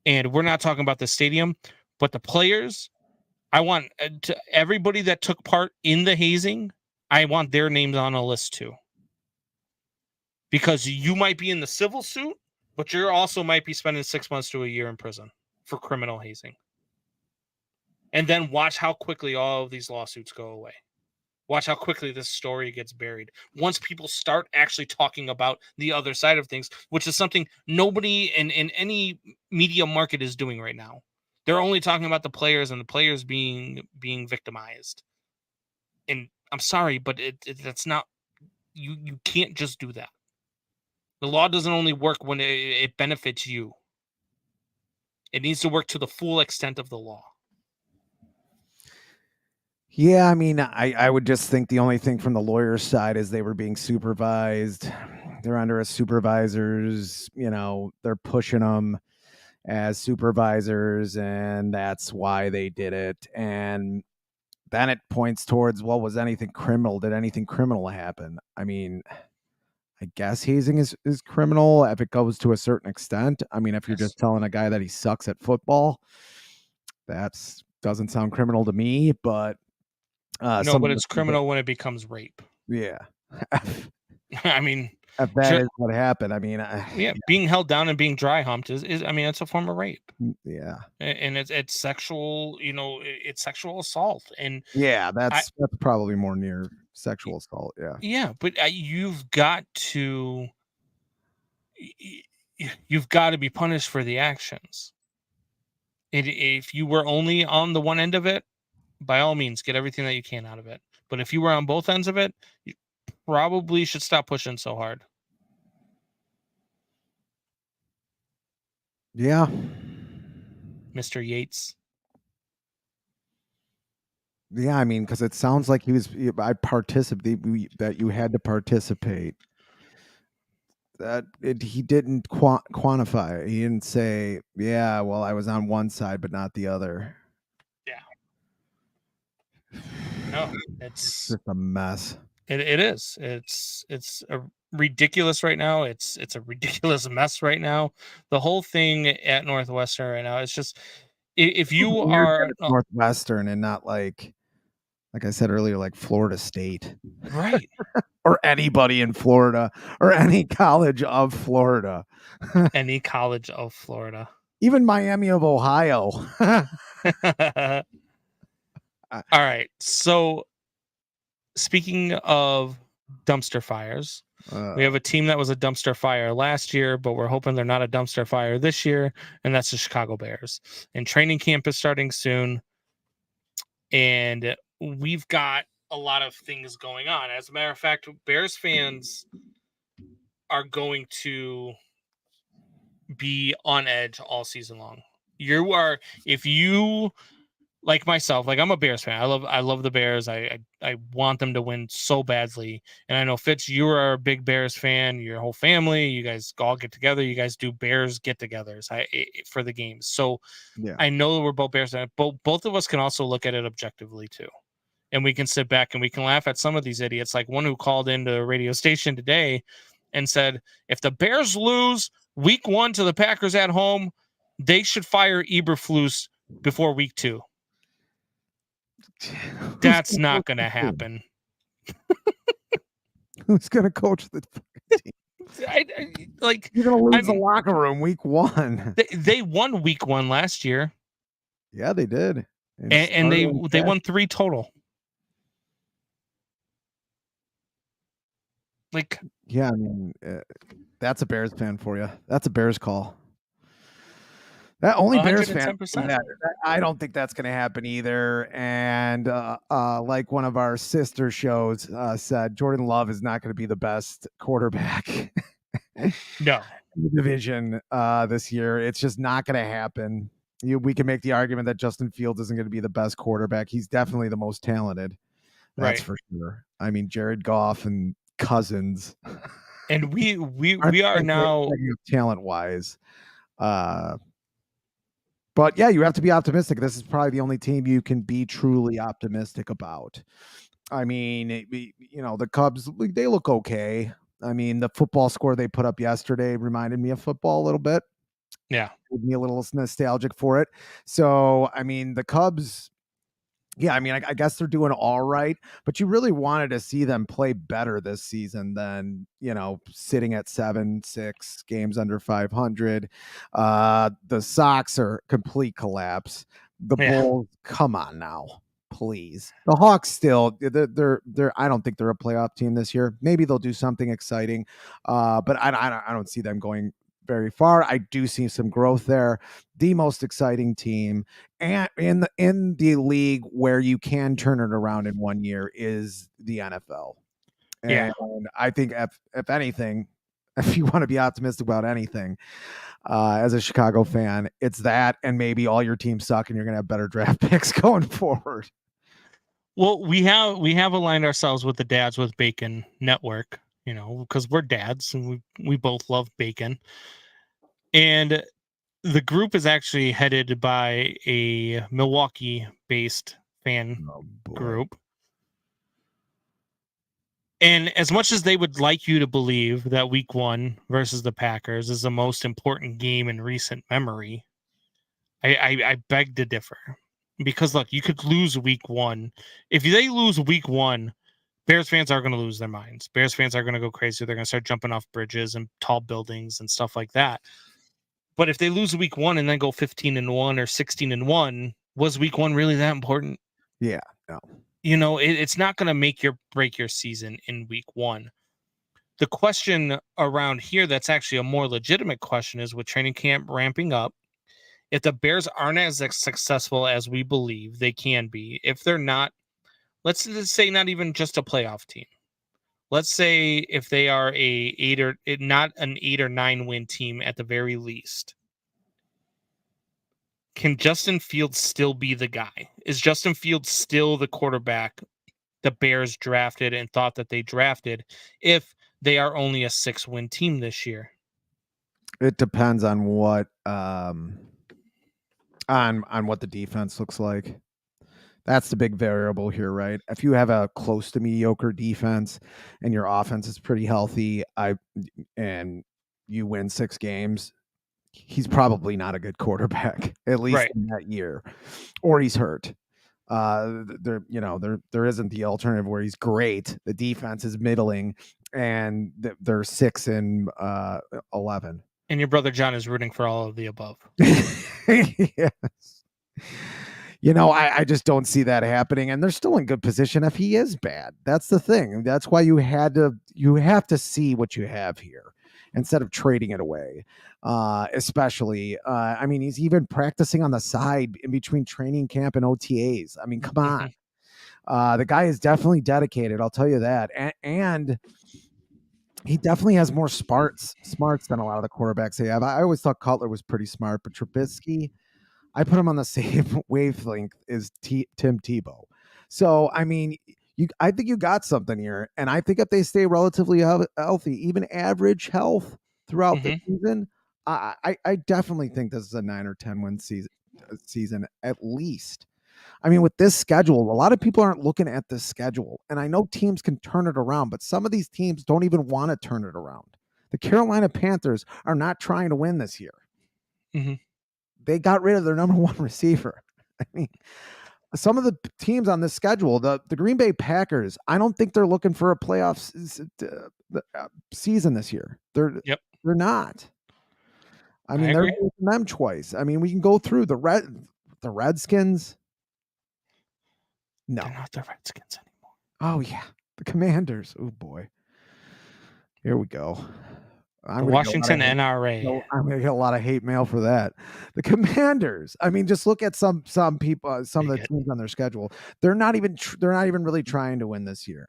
[SPEAKER 5] And we're not talking about the stadium, but the players, I want everybody that took part in the hazing, I want their names on a list too. Because you might be in the civil suit, but you also might be spending 6 months to a year in prison for criminal hazing. And then watch how quickly all of these lawsuits go away. Watch how quickly this story gets buried. Once people start actually talking about the other side of things, which is something nobody in any media market is doing right now. They're only talking about the players and the players being victimized. And I'm sorry, but that's not, you can't just do that. The law doesn't only work when it benefits you. It needs to work to the full extent of the law.
[SPEAKER 6] Yeah, I mean, I would just think the only thing from the lawyer's side is they were being supervised. They're under a supervisors, they're pushing them as supervisors, and that's why they did it. And then it points towards, well, was anything criminal? Did anything criminal happen? I mean, I guess hazing is criminal if it goes to a certain extent. I mean, if you're just telling a guy that he sucks at football, that doesn't sound criminal to me, but
[SPEAKER 5] no, but it's criminal when it becomes rape.
[SPEAKER 6] Yeah.
[SPEAKER 5] I mean,
[SPEAKER 6] if that is what happened, I mean,
[SPEAKER 5] being held down and being dry humped is I mean, it's a form of rape.
[SPEAKER 6] Yeah.
[SPEAKER 5] And it's sexual, it's sexual assault. And
[SPEAKER 6] yeah, that's probably more near sexual assault. Yeah.
[SPEAKER 5] Yeah, but you've got to be punished for the actions. If you were only on the one end of it, by all means, get everything that you can out of it. But if you were on both ends of it, you probably should stop pushing so hard.
[SPEAKER 6] Yeah.
[SPEAKER 5] Mr. Yates.
[SPEAKER 6] Yeah, I mean, because it sounds like that you had to participate. That he didn't quantify. He didn't say, yeah, well, I was on one side, but not the other.
[SPEAKER 5] Yeah. No, it's
[SPEAKER 6] just a mess.
[SPEAKER 5] It is. It's ridiculous right now. It's a ridiculous mess right now. The whole thing at Northwestern right now, it's just, If you
[SPEAKER 6] Weird
[SPEAKER 5] are
[SPEAKER 6] that it's Northwestern and not like I said earlier, like Florida State,
[SPEAKER 5] right,
[SPEAKER 6] or anybody in Florida, or any college of Florida,
[SPEAKER 5] any college of Florida,
[SPEAKER 6] even Miami of Ohio.
[SPEAKER 5] all right. So speaking of dumpster fires, we have a team that was a dumpster fire last year, but we're hoping they're not a dumpster fire this year, and that's the Chicago Bears. And training camp is starting soon, and we've got a lot of things going on. As a matter of fact, Bears fans are going to be on edge all season long. If you like myself, like I'm a Bears fan. I love the Bears. I want them to win so badly. And I know Fitz, you are a big Bears fan. Your whole family, you guys all get together. You guys do Bears get-togethers for the games. So
[SPEAKER 6] Yeah.
[SPEAKER 5] I know that we're both Bears fans. Both of us can also look at it objectively too, and we can sit back and we can laugh at some of these idiots. Like one who called into a radio station today and said, if the Bears lose week 1 to the Packers at home, they should fire Eberflus before week 2. That's not going to happen.
[SPEAKER 6] Who's going to coach the team? You're going to lose the locker room week 1.
[SPEAKER 5] They won week 1 last year.
[SPEAKER 6] Yeah, they did.
[SPEAKER 5] And they won 3 total.
[SPEAKER 6] Yeah, I mean, that's a Bears fan for you. That's a Bears call. That only Bears fan. I don't think that's going to happen either. And like one of our sister shows said, Jordan Love is not going to be the best quarterback.
[SPEAKER 5] No.
[SPEAKER 6] In the division this year. It's just not going to happen. We can make the argument that Justin Fields isn't going to be the best quarterback. He's definitely the most talented. That's for sure. I mean, Jared Goff and Cousins.
[SPEAKER 5] And we are now
[SPEAKER 6] talent-wise. But yeah, you have to be optimistic. This is probably the only team you can be truly optimistic about. I mean, the Cubs, they look okay. I mean, the football score they put up yesterday reminded me of football a little bit.
[SPEAKER 5] Yeah.
[SPEAKER 6] Made me a little nostalgic for it. So, I mean, the Cubs, yeah, I mean, I guess they're doing all right, but you really wanted to see them play better this season than, sitting at 7-6 games under 500. The Sox are complete collapse. The Bulls, come on now, please. The Hawks still, they're I don't think they're a playoff team this year. Maybe they'll do something exciting, but I don't see them going very far. I do see some growth there. The most exciting team and in the league where you can turn it around in 1 year is the NFL. And I think if anything, if you want to be optimistic about anything, as a Chicago fan, it's that, and maybe all your teams suck and you're going to have better draft picks going forward.
[SPEAKER 5] Well, we have aligned ourselves with the Dads with Bacon network, because we're dads and we both love bacon. And the group is actually headed by a Milwaukee-based fan group. And as much as they would like you to believe that week 1 versus the Packers is the most important game in recent memory, I beg to differ. Because, look, you could lose week 1. If they lose week 1, Bears fans are going to lose their minds. Bears fans are going to go crazy. They're going to start jumping off bridges and tall buildings and stuff like that. But if they lose week 1 and then go 15-1 or 16-1, was week 1 really that important?
[SPEAKER 6] Yeah, no.
[SPEAKER 5] It's not going to make or break your season in week 1. The question around here that's actually a more legitimate question is, with training camp ramping up, if the Bears aren't as successful as we believe they can be, if they're not, let's say not even just a playoff team. Let's say if they are not an 8 or 9 win team at the very least, can Justin Fields still be the guy? Is Justin Fields still the quarterback the Bears drafted and thought that they drafted if they are only a 6-win team this year?
[SPEAKER 6] It depends on what on what the defense looks like. That's the big variable here, right? If you have a close to mediocre defense and your offense is pretty healthy, and you win 6 games, he's probably not a good quarterback, at least in that year, or he's hurt. There isn't the alternative where he's great. The defense is middling, and they're 6-11.
[SPEAKER 5] And your brother John is rooting for all of the above.
[SPEAKER 6] Yes. I just don't see that happening, and they're still in good position if he is bad. That's the thing. That's why you have to see what you have here instead of trading it away. Especially, he's even practicing on the side in between training camp and OTAs. I mean, come on. The guy is definitely dedicated. I'll tell you that. And he definitely has more smarts than a lot of the quarterbacks they have. I always thought Cutler was pretty smart, but Trubisky, I put him on the same wavelength as Tim Tebow. So, I think you got something here. And I think if they stay relatively healthy, even average health throughout the season, I definitely think this is a 9 or 10 win season at least. With this schedule, a lot of people aren't looking at this schedule. And I know teams can turn it around, but some of these teams don't even want to turn it around. The Carolina Panthers are not trying to win this year.
[SPEAKER 5] Mm-hmm.
[SPEAKER 6] They got rid of their number one receiver. Some of the teams on this schedule, the Green Bay Packers, I don't think they're looking for a playoff season this year. They're not. They're losing them twice. We can go through the Redskins. No,
[SPEAKER 5] they're not the Redskins anymore.
[SPEAKER 6] Oh yeah, the Commanders. Oh boy, here we go.
[SPEAKER 5] The Washington NRA.
[SPEAKER 6] I'm going to get a lot of hate mail for that. The Commanders. Just look at some people, some of the teams on their schedule. They're not even really trying to win this year.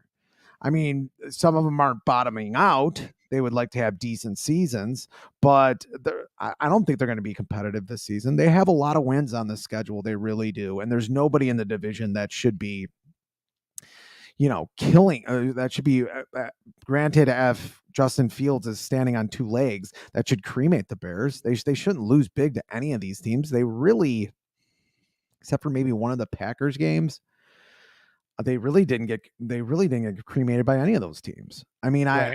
[SPEAKER 6] Some of them aren't bottoming out. They would like to have decent seasons, but I don't think they're going to be competitive this season. They have a lot of wins on the schedule. They really do. And there's nobody in the division that should be, killing. That should be granted. If Justin Fields is standing on two legs, that should cremate the Bears. They shouldn't lose big to any of these teams. They really, except for maybe one of the Packers games, they really didn't get cremated by any of those teams. I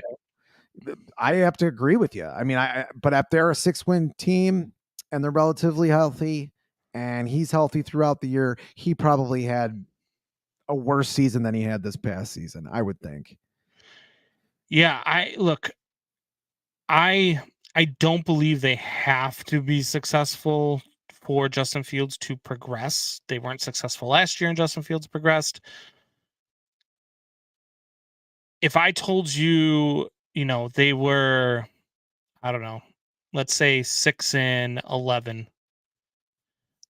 [SPEAKER 6] have to agree with you. But if they're a 6-win team and they're relatively healthy and he's healthy throughout the year, he probably had a worse season than he had this past season, I would think.
[SPEAKER 5] Yeah, I don't believe they have to be successful for Justin Fields to progress. They weren't successful last year and Justin Fields progressed. If I told you, they were, I don't know, let's say 6-11.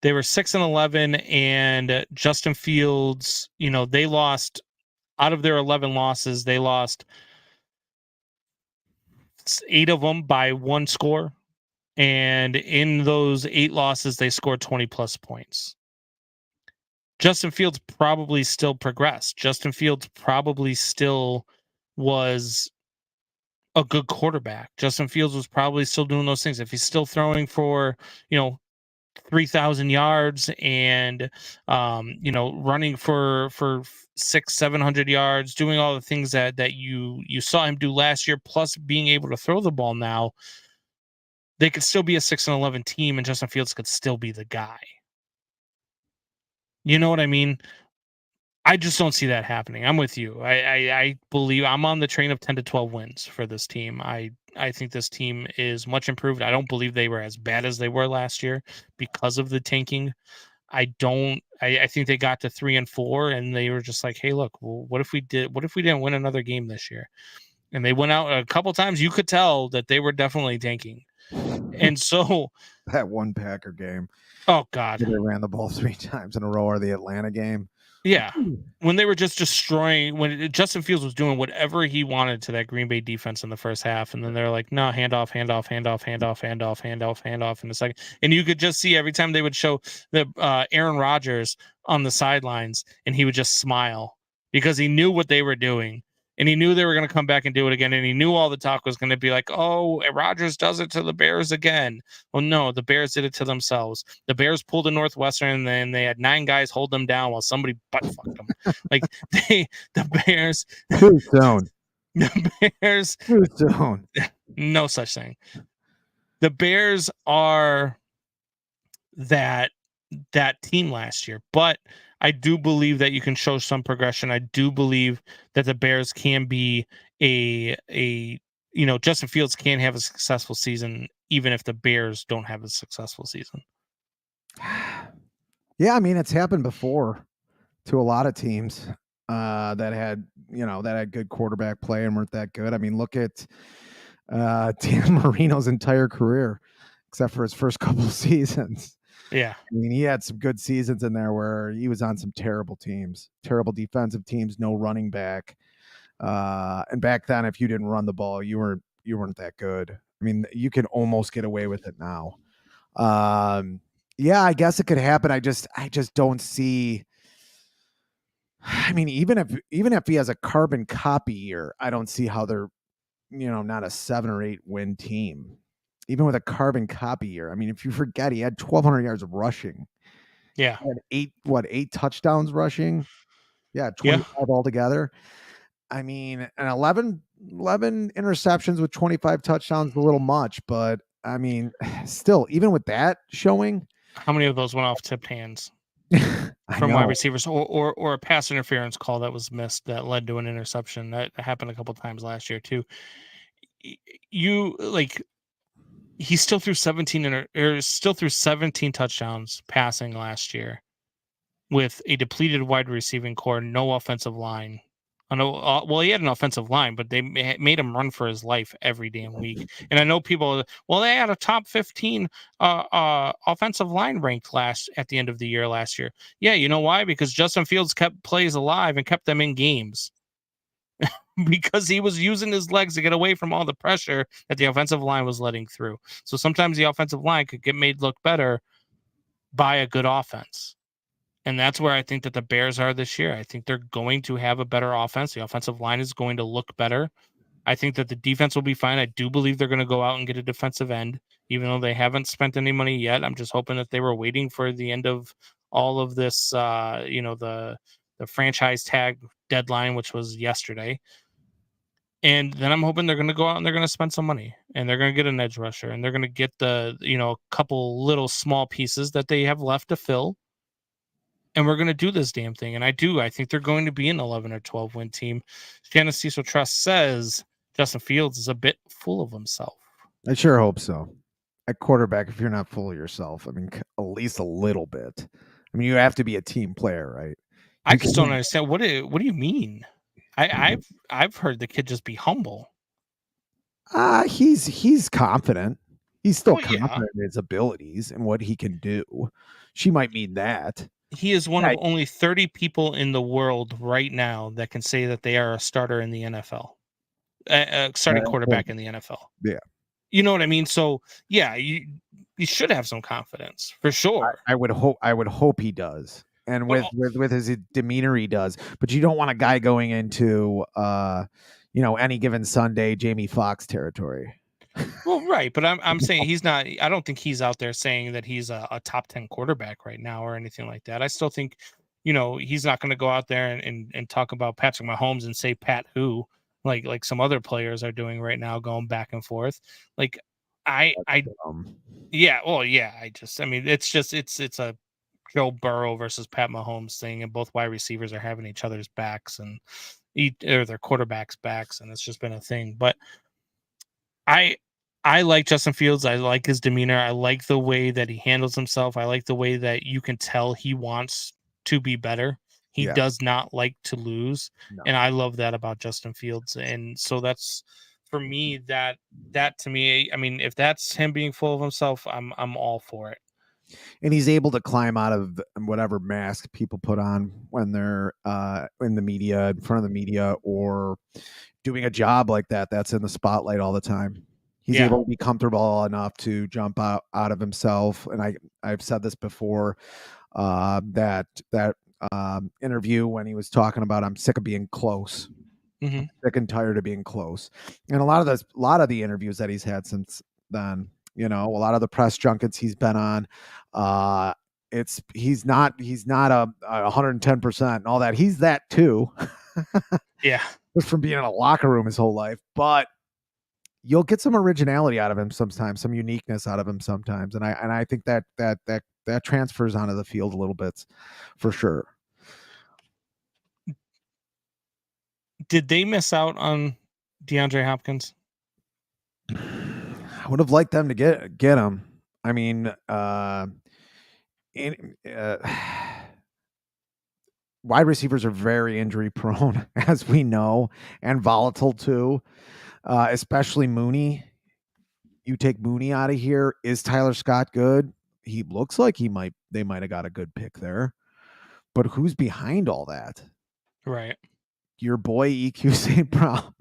[SPEAKER 5] They were 6-11 and Justin Fields, they lost out of their 11 losses, they lost 8 of them by 1 score. And in those 8 losses, they scored 20 plus points. Justin Fields probably still progressed. Justin Fields probably still was a good quarterback. Justin Fields was probably still doing those things. If he's still throwing for, 3,000 yards and, running for 600-700 yards, doing all the things that you saw him do last year, plus being able to throw the ball now, they could still be a 6-11 team and Justin Fields could still be the guy. You know what I mean? I just don't see that happening. I'm with you. I believe I'm on the train of 10 to 12 wins for this team. I think this team is much improved. I don't believe they were as bad as they were last year because of the tanking. I think they got to 3-4 and they were just like, hey, look, well, what if we didn't win another game this year? And they went out a couple times. You could tell that they were definitely tanking. And so
[SPEAKER 6] that one Packer game.
[SPEAKER 5] Oh God.
[SPEAKER 6] They ran the ball 3 times in a row, or the Atlanta game.
[SPEAKER 5] Yeah, when they were just destroying, when Justin Fields was doing whatever he wanted to that Green Bay defense in the first half, and then they're like, no, handoff in the second. And you could just see every time they would show the Aaron Rodgers on the sidelines, and he would just smile because he knew what they were doing. And he knew they were going to come back and do it again. And he knew all the talk was going to be like, oh, Rodgers does it to the Bears again. Well, no, the Bears did it to themselves. The Bears pulled a Northwestern and then they had 9 guys hold them down while somebody butt fucked them. Like the Bears.
[SPEAKER 6] Who's down?
[SPEAKER 5] The Bears.
[SPEAKER 6] Who's down?
[SPEAKER 5] No such thing. the Bears are that team last year, but I do believe that you can show some progression. I do believe that the Bears can be a Justin Fields can have a successful season even if the Bears don't have a successful season.
[SPEAKER 6] Yeah, I mean, it's happened before to a lot of teams that had good quarterback play and weren't that good. I mean, look at Dan Marino's entire career, except for his first couple of seasons.
[SPEAKER 5] Yeah.
[SPEAKER 6] I mean, he had some good seasons in there where he was on some terrible teams, terrible defensive teams, no running back. And back then, if you didn't run the ball, you weren't that good. I mean, you can almost get away with it now. Yeah, I guess it could happen. I just don't see. I mean, even if he has a carbon copy year, I don't see how they're, not a 7 or 8 win team. Even with a carbon copy year. I mean, if you forget, he had 1,200 yards of rushing.
[SPEAKER 5] Yeah.
[SPEAKER 6] He had 8 touchdowns rushing. Yeah, 25 altogether. I mean, and 11 interceptions with 25 touchdowns is a little much, but I mean, still, even with that showing.
[SPEAKER 5] How many of those went off tipped hands from wide receivers or a pass interference call that was missed that led to an interception? That happened a couple times last year too. He still threw 17 touchdowns passing last year with a depleted wide receiving core, no offensive line. Well, he had an offensive line, but they made him run for his life every damn week. And I know people, they had a top 15 offensive line ranked at the end of the year last year. Yeah, you know why? Because Justin Fields kept plays alive and kept them in games. Because he was using his legs to get away from all the pressure that the offensive line was letting through. So sometimes the offensive line could get made look better by a good offense. And that's where I think that the Bears are this year. I think they're going to have a better offense. The offensive line is going to look better. I think that the defense will be fine. I do believe they're going to go out and get a defensive end, even though they haven't spent any money yet. I'm just hoping that they were waiting for the end of all of this, the franchise tag deadline, which was yesterday. And then I'm hoping they're going to go out and they're going to spend some money and they're going to get an edge rusher and they're going to get a couple little small pieces that they have left to fill. And we're going to do this damn thing. And I think they're going to be an 11 or 12 win team. Shannon Cecil Trust says Justin Fields is a bit full of himself.
[SPEAKER 6] I sure hope so. At quarterback, if you're not full of yourself, I mean, at least a little bit. I mean, you have to be a team player, right?
[SPEAKER 5] I just don't understand. What do you mean? I've heard the kid just be humble.
[SPEAKER 6] He's confident. He's still confident in his abilities and what he can do. She might mean that.
[SPEAKER 5] He is one of only 30 people in the world right now that can say that they are a starter in the NFL, starting quarterback in the NFL.
[SPEAKER 6] Yeah.
[SPEAKER 5] You know what I mean? So yeah, you should have some confidence for sure.
[SPEAKER 6] I would hope he does. And with his demeanor, he does. But you don't want a guy going into, any given Sunday, Jamie Foxx territory.
[SPEAKER 5] Well, right. But I'm saying he's not. I don't think he's out there saying that he's a top 10 quarterback right now or anything like that. I still think, he's not going to go out there and talk about Patrick Mahomes and say Pat who, like some other players are doing right now, going back and forth. Like yeah. Well, yeah. It's a Joe Burrow versus Pat Mahomes thing, and both wide receivers are having each other's backs and their quarterbacks' backs, and it's just been a thing. But I like Justin Fields. I like his demeanor. I like the way that he handles himself. I like the way that you can tell he wants to be better. He does not like to lose, and I love that about Justin Fields. And so that's for me. That to me, I mean, if that's him being full of himself, I'm all for it.
[SPEAKER 6] And he's able to climb out of whatever mask people put on when they're in the media, in front of the media, or doing a job like that's in the spotlight all the time. He's able to be comfortable enough to jump out of himself. And I've said this before, that interview when he was talking about, I'm sick of being close, sick and tired of being close. And a lot of the interviews that he's had since then, a lot of the press junkets he's been on, he's not a 110% and all that. He's that too.
[SPEAKER 5] Yeah.
[SPEAKER 6] Just from being in a locker room his whole life. But you'll get some originality out of him sometimes, some uniqueness out of him sometimes, and I think that transfers onto the field a little bit, for sure.
[SPEAKER 5] Did they miss out on DeAndre Hopkins?
[SPEAKER 6] I would have liked them to get him. I mean, wide receivers are very injury prone, as we know, and volatile too. Especially Mooney. You take Mooney out of here. Is Tyler Scott good? He looks like they might have got a good pick there. But who's behind all that?
[SPEAKER 5] Right.
[SPEAKER 6] Your boy EQ St. Brown.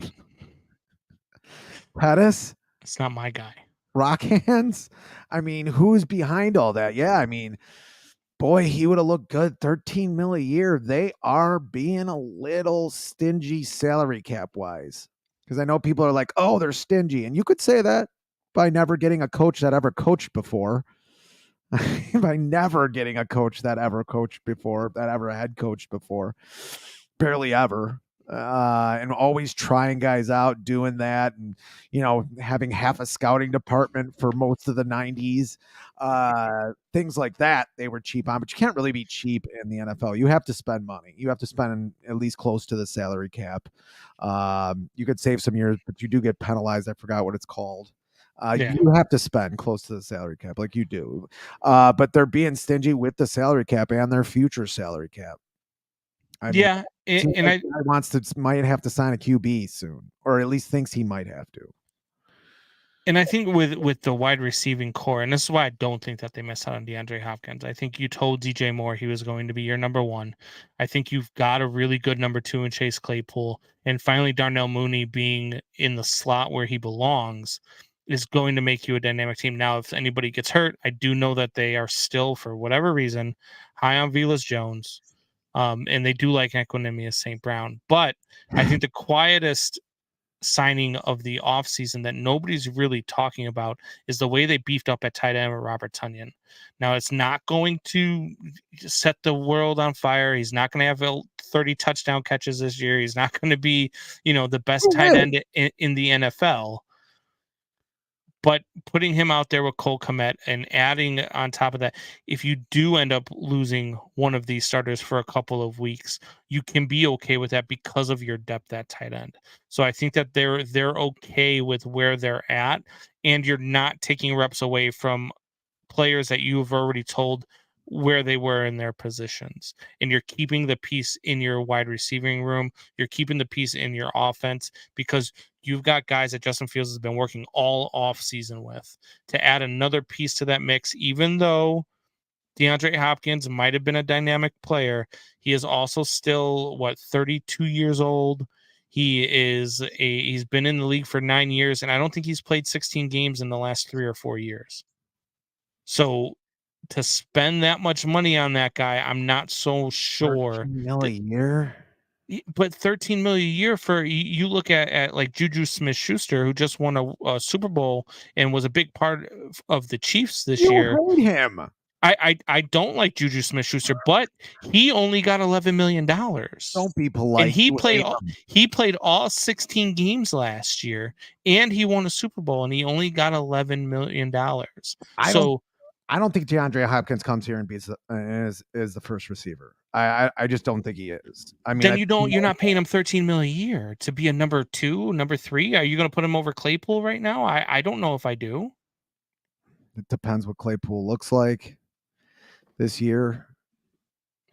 [SPEAKER 6] Pettis?
[SPEAKER 5] It's not my guy.
[SPEAKER 6] Rock Hands? I mean, who's behind all that? Yeah, I mean, boy, he would have looked good. 13 mil a year. They are being a little stingy salary cap wise. Because I know people are like, oh, they're stingy. And you could say that by never getting a coach that ever coached before. By never getting a coach that ever coached before, that ever had coached before. Barely ever. And always trying guys out, doing that, and having half a scouting department for most of the 90s, things like that. They were cheap on, but you can't really be cheap in the NFL. You have to spend money. You have to spend at least close to the salary cap. You could save some years, but you do get penalized. I forgot what it's called. You have to spend close to the salary cap, like you do. But they're being stingy with the salary cap and their future salary cap. I might have to sign a QB soon, or at least thinks he might have to.
[SPEAKER 5] And I think with the wide receiving core, and this is why I don't think that they missed out on DeAndre Hopkins. I think you told DJ Moore he was going to be your number one. I think you've got a really good number two in Chase Claypool, and finally Darnell Mooney being in the slot where he belongs is going to make you a dynamic team. Now, if anybody gets hurt, I do know that they are still, for whatever reason, high on Velus Jones. And they do like Equanimous St. Brown. But I think the quietest signing of the offseason that nobody's really talking about is the way they beefed up at tight end with Robert Tonyan. Now, it's not going to set the world on fire. He's not going to have 30 touchdown catches this year. He's not going to be, the best tight end in the NFL. But putting him out there with Cole Kmet and adding on top of that, if you do end up losing one of these starters for a couple of weeks, you can be okay with that because of your depth at tight end. So I think that they're okay with where they're at, and you're not taking reps away from players that you've already told where they were in their positions, and you're keeping the piece in your wide receiving room. You're keeping the piece in your offense because you've got guys that Justin Fields has been working all off season with to add another piece to that mix. Even though DeAndre Hopkins might have been a dynamic player, he is also still 32 years old. He's been in the league for 9 years, and I don't think he's played 16 games in the last 3 or 4 years. So to spend that much money on that guy, I'm not so sure.
[SPEAKER 6] $13 million a year.
[SPEAKER 5] But $13 million a year for you look at like Juju Smith-Schuster, who just won a Super Bowl and was a big part of the Chiefs this year.
[SPEAKER 6] Hate him.
[SPEAKER 5] I don't like Juju Smith-Schuster, but he only got $11 million. Don't
[SPEAKER 6] be polite.
[SPEAKER 5] And he played all 16 games last year, and he won a Super Bowl, and he only got $11 million.
[SPEAKER 6] I don't think DeAndre Hopkins comes here and beats is the first receiver. I just don't think he is. I mean,
[SPEAKER 5] then you're not paying him $13 million a year to be a number 2, number 3. Are you going to put him over Claypool right now? I don't know if I do.
[SPEAKER 6] It depends what Claypool looks like this year.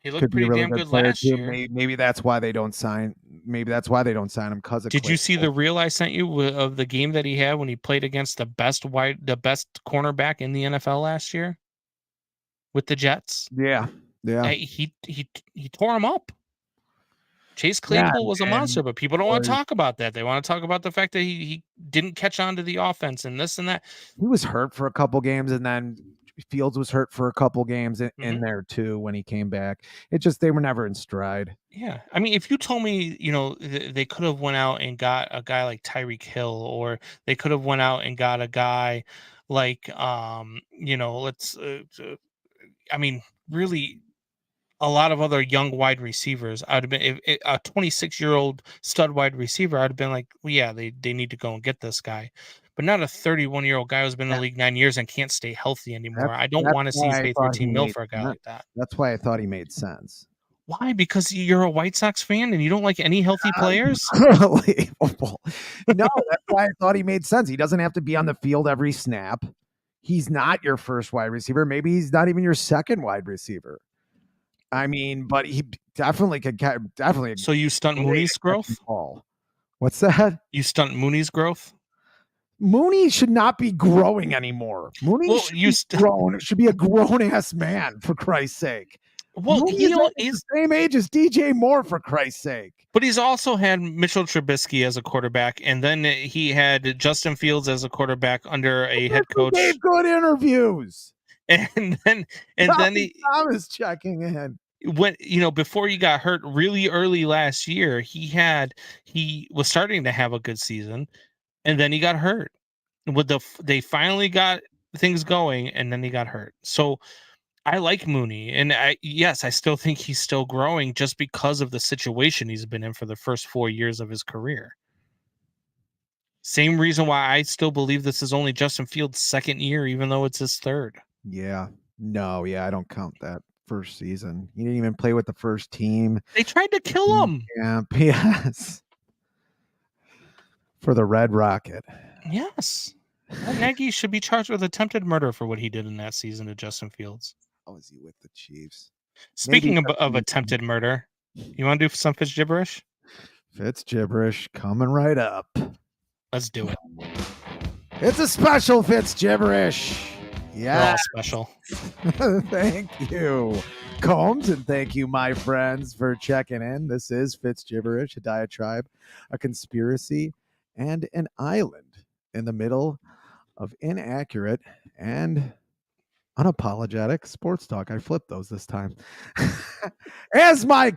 [SPEAKER 5] He looked pretty damn good last year.
[SPEAKER 6] Maybe that's why they don't sign. Maybe that's why they don't sign him because of.
[SPEAKER 5] Did you see the reel I sent you of the game that he had when he played against the best cornerback in the NFL last year with the Jets?
[SPEAKER 6] Yeah.
[SPEAKER 5] He tore him up. Chase Claypool was a monster, but people don't want to talk about that. They want to talk about the fact that he didn't catch on to the offense and this and that.
[SPEAKER 6] He was hurt for a couple games, and then Fields was hurt for a couple games in there too when he came back. It just, they were never in stride.
[SPEAKER 5] Yeah. I mean, if you told me, they could have went out and got a guy like Tyreek Hill, or they could have went out and got a guy like, really a lot of other young wide receivers, I'd have been if a 26-year-old stud wide receiver. I'd have been like, well, yeah, they need to go and get this guy, but not a 31-year-old guy who's been in the league 9 years and can't stay healthy anymore. I don't want to see
[SPEAKER 6] why I
[SPEAKER 5] pay
[SPEAKER 6] thought he
[SPEAKER 5] 13 mil
[SPEAKER 6] made
[SPEAKER 5] for a guy
[SPEAKER 6] sense.
[SPEAKER 5] like that.
[SPEAKER 6] That's why I thought he made sense.
[SPEAKER 5] Why? Because you're a White Sox fan and you don't like any healthy players?
[SPEAKER 6] Unbelievable. No, that's why I thought he made sense. He doesn't have to be on the field every snap. He's not your first wide receiver. Maybe he's not even your second wide receiver. I mean, but he definitely could definitely.
[SPEAKER 5] So you stunt Mooney's growth?
[SPEAKER 6] What's that?
[SPEAKER 5] You stunt Mooney's growth?
[SPEAKER 6] Mooney should not be growing anymore. Mooney should be grown. It should be a grown-ass man, for Christ's sake.
[SPEAKER 5] Well,
[SPEAKER 6] he's the same age as DJ Moore, for Christ's sake.
[SPEAKER 5] But he's also had Mitchell Trubisky as a quarterback, and then he had Justin Fields as a quarterback under a head coach.
[SPEAKER 6] He gave good interviews.
[SPEAKER 5] And then
[SPEAKER 6] Thomas checking in.
[SPEAKER 5] When before he got hurt really early last year, he was starting to have a good season, and then he got hurt. They finally got things going, and then he got hurt. So I like Mooney, and I still think he's still growing just because of the situation he's been in for the first 4 years of his career. Same reason why I still believe this is only Justin Fields' second year, even though it's his third.
[SPEAKER 6] Yeah. No, I don't count that first season. He didn't even play with the first team.
[SPEAKER 5] They tried to kill him.
[SPEAKER 6] Yeah, yes. For the Red Rocket.
[SPEAKER 5] Yes. Nagy should be charged with attempted murder for what he did in that season to Justin Fields.
[SPEAKER 6] How is he with the Chiefs?
[SPEAKER 5] Speaking of attempted murder, you want to do some Fitz gibberish?
[SPEAKER 6] Fitz gibberish coming right up.
[SPEAKER 5] Let's do it.
[SPEAKER 6] It's a special Fitz gibberish. Yeah,
[SPEAKER 5] all special.
[SPEAKER 6] Thank you, Combs, and thank you, my friends, for checking in. This is Fitz gibberish, a diatribe, a conspiracy, and an island in the middle of inaccurate and unapologetic sports talk. I flipped those this time. As my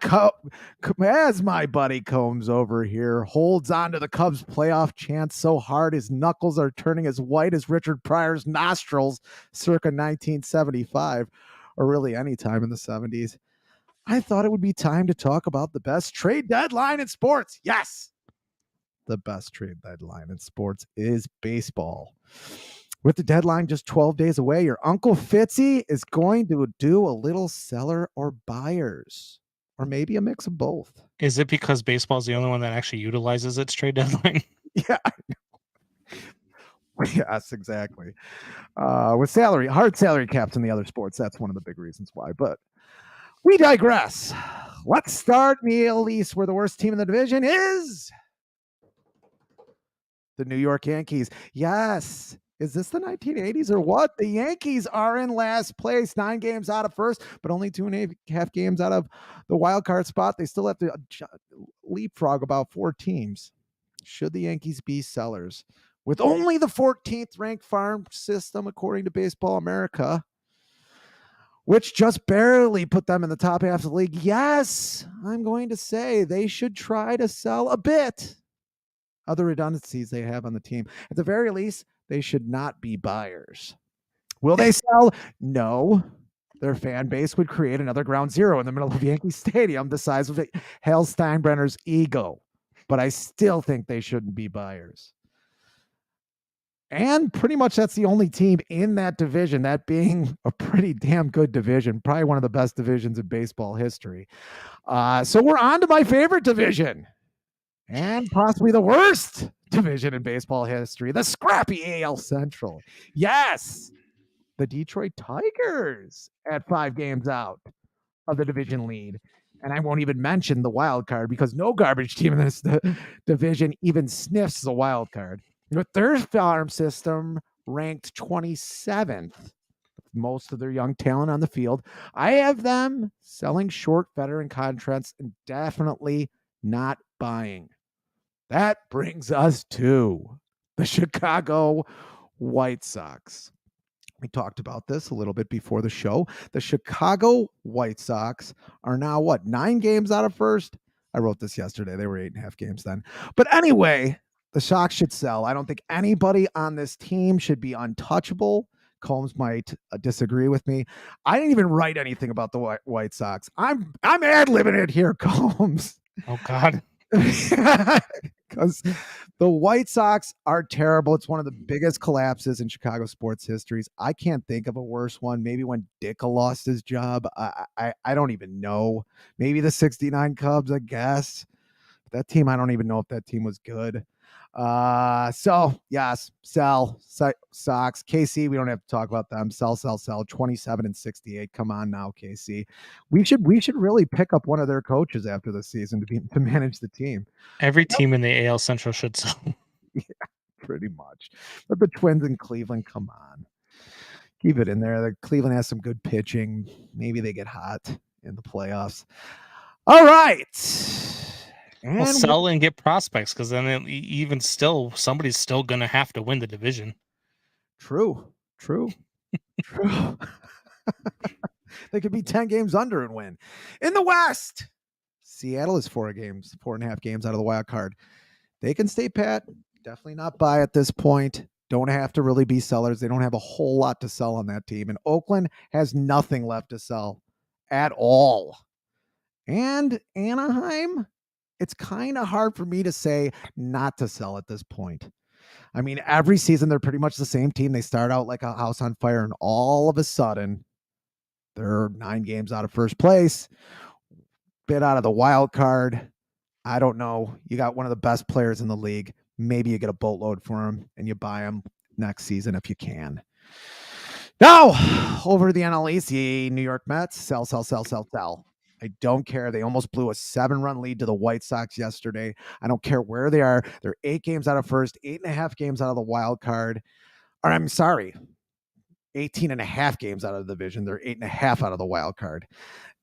[SPEAKER 6] buddy Combs over here holds on to the Cubs playoff chance so hard his knuckles are turning as white as Richard Pryor's nostrils circa 1975, or really any time in the 70s, I thought it would be time to talk about the best trade deadline in sports. Yes, the best trade deadline in sports is baseball. With the deadline just 12 days away, your Uncle Fitzy is going to do a little seller or buyers, or maybe a mix of both.
[SPEAKER 5] Is it because baseball is the only one that actually utilizes its trade deadline?
[SPEAKER 6] Yeah. Yes, exactly. With hard salary caps in the other sports, that's one of the big reasons why. But we digress. Let's start in the AL East, where the worst team in the division is the New York Yankees. Yes. Is this the 1980s or what? The Yankees are in last place, 9 games out of first, but only 2.5 games out of the wild card spot. They still have to leapfrog about 4 teams. Should the Yankees be sellers? With only the 14th ranked farm system, according to Baseball America, which just barely put them in the top half of the league. Yes, I'm going to say they should try to sell a bit of the redundancies they have on the team. At the very least, they should not be buyers. Will they sell? No. Their fan base would create another ground zero in the middle of Yankee Stadium, the size of Hal Steinbrenner's ego. But I still think they shouldn't be buyers. And pretty much that's the only team in that division, that being a pretty damn good division, probably one of the best divisions in baseball history. So we're on to my favorite division, and possibly the worst division in baseball history, the scrappy AL Central. Yes, the Detroit Tigers at 5 games out of the division lead. And I won't even mention the wild card, because no garbage team in this division even sniffs the wild card. With their farm system ranked 27th, most of their young talent on the field, I have them selling short veteran contracts and definitely not buying. That brings us to the Chicago White Sox. We talked about this a little bit before the show. The Chicago White Sox are now 9 games out of first? I wrote this yesterday. They were 8.5 games then. But anyway, the Sox should sell. I don't think anybody on this team should be untouchable. Combs might disagree with me. I didn't even write anything about the White Sox. I'm ad-libbing it here, Combs.
[SPEAKER 5] Oh God.
[SPEAKER 6] Because the White Sox are terrible. It's one of the biggest collapses in Chicago sports histories. I can't think of a worse one. Maybe when Dicka lost his job. I don't even know. Maybe the 69 Cubs, I guess. That team, I don't even know if that team was good. So yes, sell Sox. KC, we don't have to talk about them. Sell. 27-68. Come on now, KC. We should really pick up one of their coaches after the season to manage the team.
[SPEAKER 5] Every team in the AL Central should sell.
[SPEAKER 6] Yeah, pretty much. But the Twins in Cleveland, come on. Keep it in there. The Cleveland has some good pitching. Maybe they get hot in the playoffs. All right.
[SPEAKER 5] Well, sell and get prospects, because then even still, somebody's still going to have to win the division.
[SPEAKER 6] True. They could be 10 games under and win. In the West, Seattle is 4.5 games out of the wild card. They can stay pat. Definitely not buy at this point. Don't have to really be sellers. They don't have a whole lot to sell on that team. And Oakland has nothing left to sell at all. And Anaheim, it's kind of hard for me to say not to sell at this point. I mean, every season, they're pretty much the same team. They start out like a house on fire, and all of a sudden, they're 9 games out of first place, bit out of the wild card. I don't know. You got one of the best players in the league. Maybe you get a boatload for him, and you buy him next season if you can. Now, over to the NL East, the New York Mets, sell. I don't care. They almost blew a 7-run lead to the White Sox yesterday. I don't care where they are. They're 8 games out of first, 8.5 games out of the wild card. Or I'm sorry, 18.5 games out of the division. They're 8.5 out of the wild card.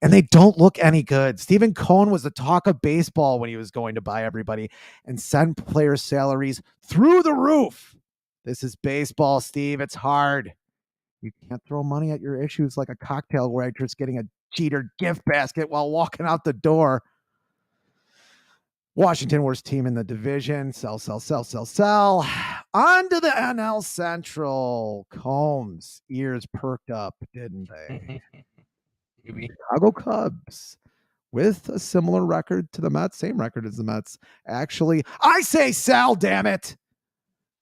[SPEAKER 6] And they don't look any good. Stephen Cohen was the talk of baseball when he was going to buy everybody and send players' salaries through the roof. This is baseball, Steve. It's hard. You can't throw money at your issues like a cocktail waitress getting a cheater gift basket while walking out the door. Washington, worst team in the division. Sell. On to the NL Central. Combs, ears perked up, didn't they? Chicago Cubs with a similar record to the Mets, same record as the Mets. Actually, I say sell, damn it.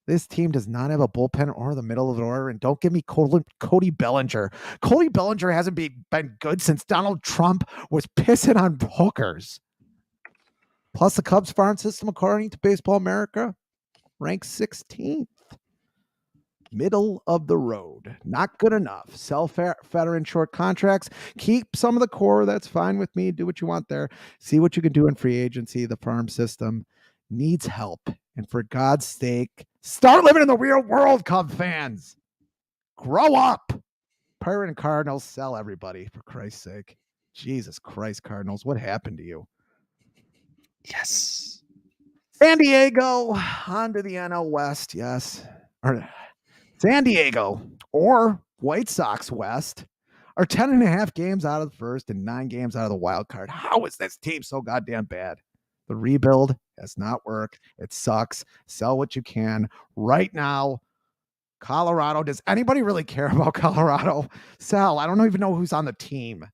[SPEAKER 6] This team does not have a bullpen or the middle of the order, and don't give me Cody Bellinger. Cody Bellinger hasn't been good since Donald Trump was pissing on hookers. Plus, the Cubs farm system, according to Baseball America, ranks 16th. Middle of the road. Not good enough. Sell veteran short contracts. Keep some of the core. That's fine with me. Do what you want there. See what you can do in free agency. The farm system needs help. And for God's sake, start living in the real world, Cub fans. Grow up. Pirate and Cardinals, sell everybody, for Christ's sake. Jesus Christ, Cardinals, what happened to you?
[SPEAKER 5] Yes.
[SPEAKER 6] San Diego, on to the NL West, yes. Or San Diego or White Sox West are 10.5 games out of the first and 9 games out of the wild card. How is this team so goddamn bad? The rebuild has not worked. It sucks. Sell what you can right now. Colorado. Does anybody really care about Colorado? Sell. I don't even know who's on the team.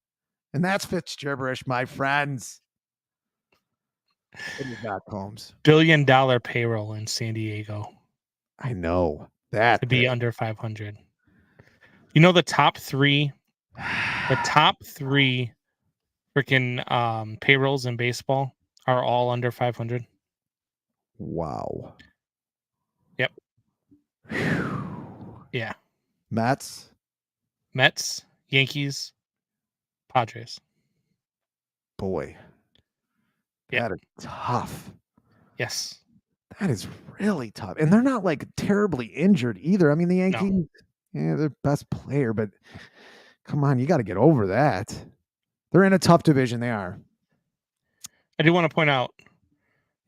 [SPEAKER 6] And that's Fitz gibberish, my friends. What do you got, Combs?
[SPEAKER 5] $1 billion payroll in San Diego.
[SPEAKER 6] I know that
[SPEAKER 5] to be under 500. You know the top three freaking payrolls in baseball are all under 500.
[SPEAKER 6] Wow.
[SPEAKER 5] Yep. Yeah.
[SPEAKER 6] Mets,
[SPEAKER 5] Yankees, Padres.
[SPEAKER 6] Boy.
[SPEAKER 5] Yeah.
[SPEAKER 6] That is tough.
[SPEAKER 5] Yes.
[SPEAKER 6] That is really tough. And they're not like terribly injured either. I mean, the Yankees, yeah, they're best player, but come on, you got to get over that. They're in a tough division. They are.
[SPEAKER 5] I do want to point out,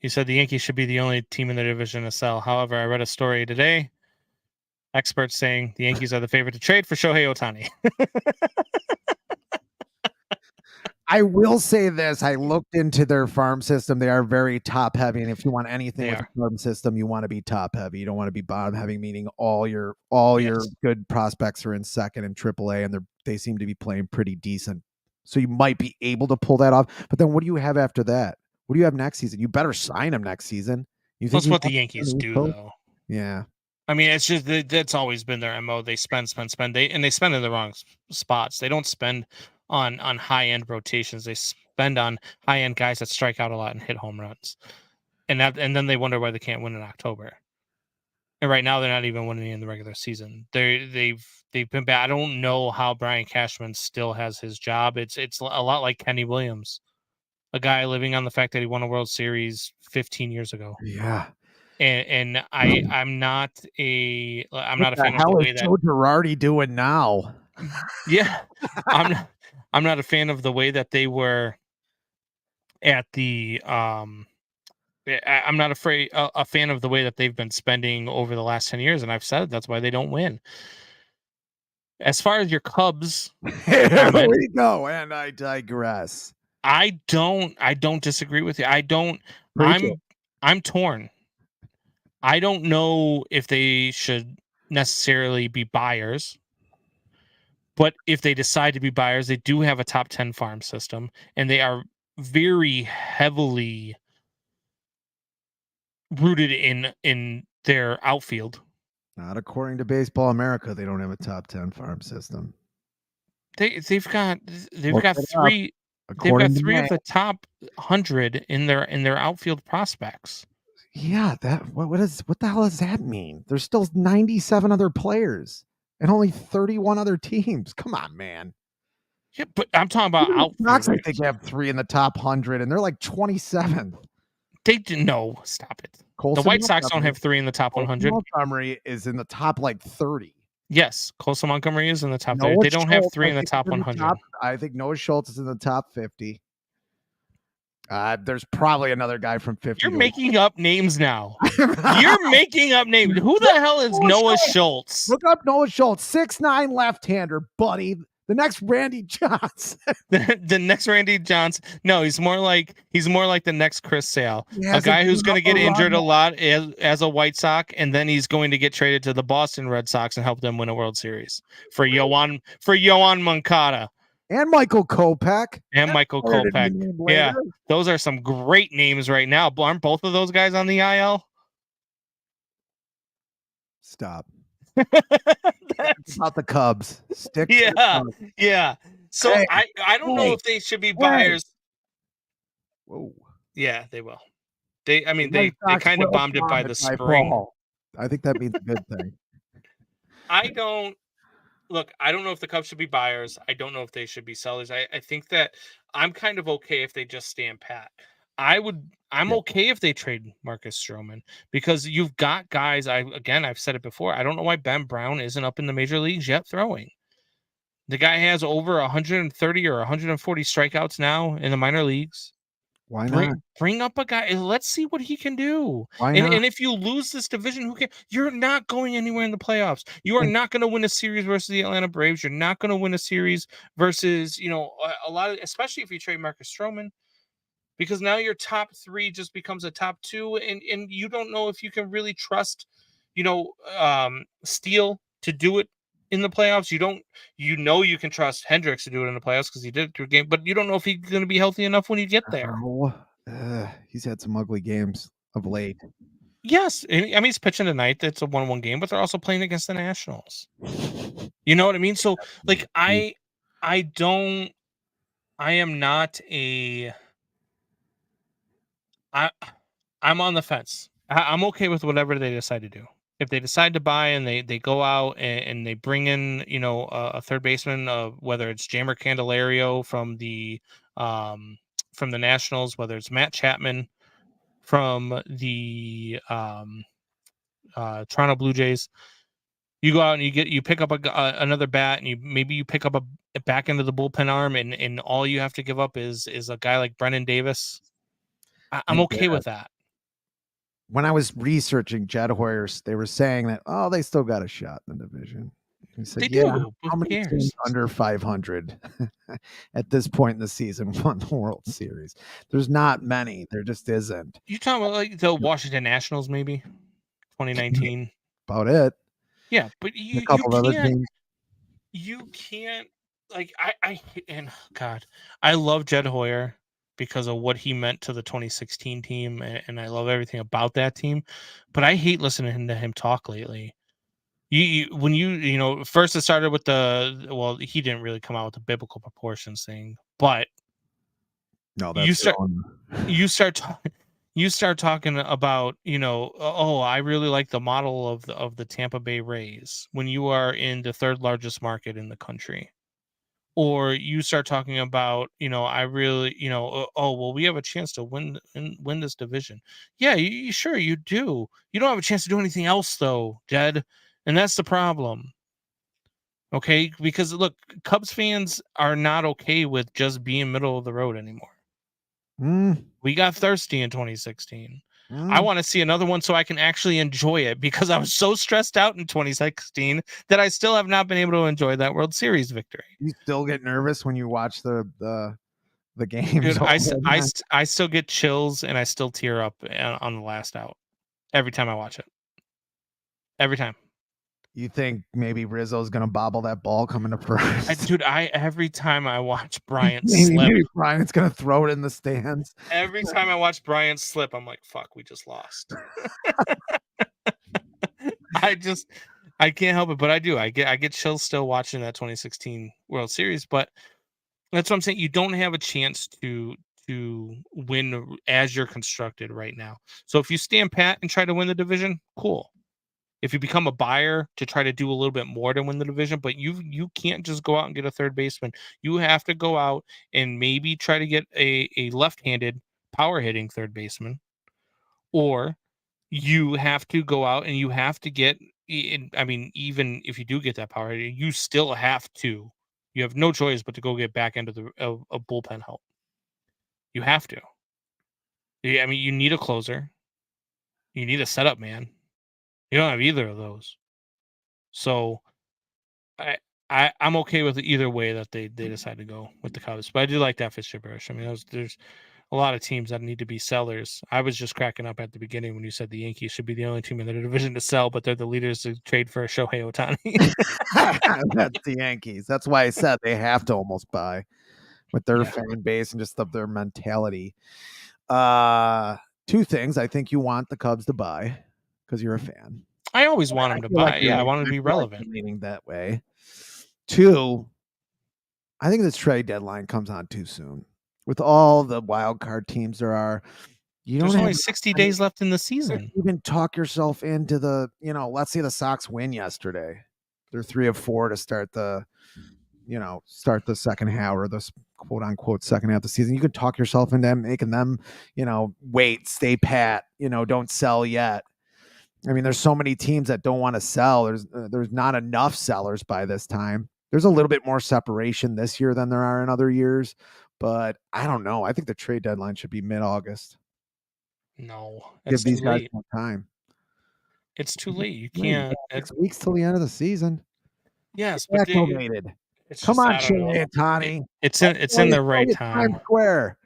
[SPEAKER 5] you said the Yankees should be the only team in the division to sell. However, I read a story today, experts saying the Yankees are the favorite to trade for Shohei Ohtani.
[SPEAKER 6] I will say this. I looked into their farm system. They are very top heavy. And if you want anything with a farm system, you want to be top heavy. You don't want to be bottom heavy, meaning all your good prospects are in second and AAA, and they seem to be playing pretty decent. So you might be able to pull that off. But then what do you have after that? What do you have next season? You better sign them next season. You think
[SPEAKER 5] That's what the Yankees do, though.
[SPEAKER 6] Yeah.
[SPEAKER 5] I mean, it's just that's always been their MO. They spend. They spend in the wrong spots. They don't spend on high end rotations. They spend on high end guys that strike out a lot and hit home runs, and then they wonder why they can't win in October. And right now, they're not even winning in the regular season. They've been bad. I don't know how Brian Cashman still has his job. It's a lot like Kenny Williams, a guy living on the fact that he won a World Series 15 years ago.
[SPEAKER 6] Yeah.
[SPEAKER 5] And I'm not a fan of the way that
[SPEAKER 6] Joe Girardi doing now.
[SPEAKER 5] Yeah, I'm not a fan of the way that they were at the I'm not a fan of the way that they've been spending over the last 10 years, and I've said that's why they don't win. As far as your Cubs,
[SPEAKER 6] there we go, and I digress.
[SPEAKER 5] I don't disagree with you. I'm torn. I don't know if they should necessarily be buyers, but if they decide to be buyers, they do have a top 10 farm system, and they are very heavily rooted in their outfield.
[SPEAKER 6] Not according to Baseball America, they don't have a top 10 farm system.
[SPEAKER 5] They've got three of the top 100 in their outfield prospects.
[SPEAKER 6] Yeah, what the hell does that mean? There's still 97 other players and only 31 other teams. Come on, man.
[SPEAKER 5] Yeah, but I'm talking about outfielders.
[SPEAKER 6] I think they have 3 in the top 100, and they're like 27th.
[SPEAKER 5] They didn't know. Stop it. The White Sox don't have 3 in the top 100.
[SPEAKER 6] Montgomery is in the top like 30.
[SPEAKER 5] Yes, Colson Montgomery is in the top 30. They don't have 3 in the top 100.
[SPEAKER 6] I think Noah Schultz is in the top 50. There's probably another guy from 50.
[SPEAKER 5] You're making up names now. You're making up names. Who the hell is Noah Schultz?
[SPEAKER 6] Look up Noah Schultz, 6'9" left-hander, buddy. The next Randy Johnson.
[SPEAKER 5] the next Randy Johnson. No, he's more like the next Chris Sale, a guy who's going to get injured a lot as a White Sox, and then he's going to get traded to the Boston Red Sox and help them win a World Series for Yoan Moncada.
[SPEAKER 6] And Michael Kopech.
[SPEAKER 5] Yeah, those are some great names right now. Aren't both of those guys on the IL?
[SPEAKER 6] Stop. That's about the Cubs.
[SPEAKER 5] Yeah. So hey, I don't know if they should be buyers.
[SPEAKER 6] Whoa.
[SPEAKER 5] Yeah, they will. They kind of bombed it by the spring.
[SPEAKER 6] I think that means a good thing.
[SPEAKER 5] I don't know if the Cubs should be buyers. I don't know if they should be sellers. I think that I'm kind of okay if they just stand pat. I'm okay if they trade Marcus Stroman because you've got guys. I've said it before. I don't know why Ben Brown isn't up in the major leagues yet throwing. The guy has over 130 or 140 strikeouts now in the minor leagues.
[SPEAKER 6] Why not?
[SPEAKER 5] Bring up a guy. Let's see what he can do.
[SPEAKER 6] Why not?
[SPEAKER 5] And if you lose this division, you're not going anywhere in the playoffs. You are not going to win a series versus the Atlanta Braves. You're not going to win a series versus, a lot of, especially if you trade Marcus Stroman, because now your top 3 just becomes a top 2, and you don't know if you can really trust, Steele to do it in the playoffs. You can trust Hendricks to do it in the playoffs because he did it through a game, but you don't know if he's going to be healthy enough when you get there.
[SPEAKER 6] He's had some ugly games of late.
[SPEAKER 5] Yes. I mean, he's pitching tonight. It's a 1-1 game, but they're also playing against the Nationals. You know what I mean? So, like, I'm on the fence. I'm okay with whatever they decide to do. If they decide to buy and they go out and they bring in, a third baseman, whether it's Jeimer Candelario from the Nationals, whether it's Matt Chapman from the Toronto Blue Jays, you go out and you pick up another bat, and you pick up a back end of the bullpen arm, and all you have to give up is a guy like Brennan Davis. I'm okay with that.
[SPEAKER 6] When I was researching Jed Hoyers, they were saying that, they still got a shot in the division. He said,
[SPEAKER 5] They
[SPEAKER 6] "Yeah,
[SPEAKER 5] do.
[SPEAKER 6] how
[SPEAKER 5] Who
[SPEAKER 6] many
[SPEAKER 5] cares?
[SPEAKER 6] teams under 500 at this point in the season won the World Series? There's not many. There just isn't.
[SPEAKER 5] You talking about like the Washington Nationals, maybe 2019?
[SPEAKER 6] About it.
[SPEAKER 5] Yeah, but
[SPEAKER 6] And a
[SPEAKER 5] you
[SPEAKER 6] couple of other
[SPEAKER 5] can't.
[SPEAKER 6] teams.
[SPEAKER 5] You can't like and God, I love Jed Hoyer because of what he meant to the 2016 team, and I love everything about that team. But I hate listening to him talk lately. When you know, first it started with he didn't really come out with the biblical proportions thing, but
[SPEAKER 6] No,
[SPEAKER 5] you
[SPEAKER 6] that's
[SPEAKER 5] you start talking about, I really like the model of the Tampa Bay Rays when you are in the third largest market in the country. Or you start talking about, I really, we have a chance to win this division. Yeah, sure you do. You don't have a chance to do anything else though, Jed. And that's the problem. Okay? Because look, Cubs fans are not okay with just being middle of the road anymore. We got thirsty in 2016. I want to see another one so I can actually enjoy it, because I was so stressed out in 2016 that I still have not been able to enjoy that World Series victory.
[SPEAKER 6] You still get nervous when you watch the games.
[SPEAKER 5] Dude, I still get chills and I still tear up on the last out every time I watch it. Every time.
[SPEAKER 6] You think maybe Rizzo's gonna bobble that ball coming to first?
[SPEAKER 5] Every time I watch Bryant slip,
[SPEAKER 6] maybe Bryant's gonna throw it in the stands.
[SPEAKER 5] Every time I watch Bryant slip, I'm like, "Fuck, we just lost." I can't help it, but I do. I get chills still watching that 2016 World Series. But that's what I'm saying. You don't have a chance to win as you're constructed right now. So if you stand pat and try to win the division, cool. If you become a buyer to try to do a little bit more to win the division, but you can't just go out and get a third baseman. You have to go out and maybe try to get a left-handed power hitting third baseman, or you have to go out and you have to get. I mean, even if you do get that power hitting, you still have to. You have no choice but to go get back into a bullpen help. You have to. I mean, you need a closer. You need a setup man. You don't have either of those. So I'm okay with either way that they decide to go with the Cubs. But I do like that Fitz gibberish. I mean, there's a lot of teams that need to be sellers. I was just cracking up at the beginning when you said the Yankees should be the only team in the division to sell, but they're the leaders to trade for Shohei Ohtani.
[SPEAKER 6] That's the Yankees. That's why I said they have to almost buy with their fan base and just their mentality. Two things. I think you want the Cubs to buy because you're a fan.
[SPEAKER 5] I always want them to buy. I want them to be relevant.
[SPEAKER 6] Leaning that way. Two, I think this trade deadline comes on too soon. With all the wild card teams there are,
[SPEAKER 5] there's only 60 days left in the season.
[SPEAKER 6] Even talk yourself into the, let's say the Sox win yesterday. They're 3 of 4 to start the second half, or the quote unquote second half of the season. You could talk yourself into making them, wait, stay pat, don't sell yet. I mean, there's so many teams that don't want to sell. There's not enough sellers by this time. There's a little bit more separation this year than there are in other years, but I don't know. I think the trade deadline should be mid-August.
[SPEAKER 5] No,
[SPEAKER 6] give these guys more time.
[SPEAKER 5] It's too late. You can't.
[SPEAKER 6] 6 weeks till the end of the season.
[SPEAKER 5] Yes, but
[SPEAKER 6] come on, Shohei Ohtani.
[SPEAKER 5] It's in the right time.
[SPEAKER 6] Square.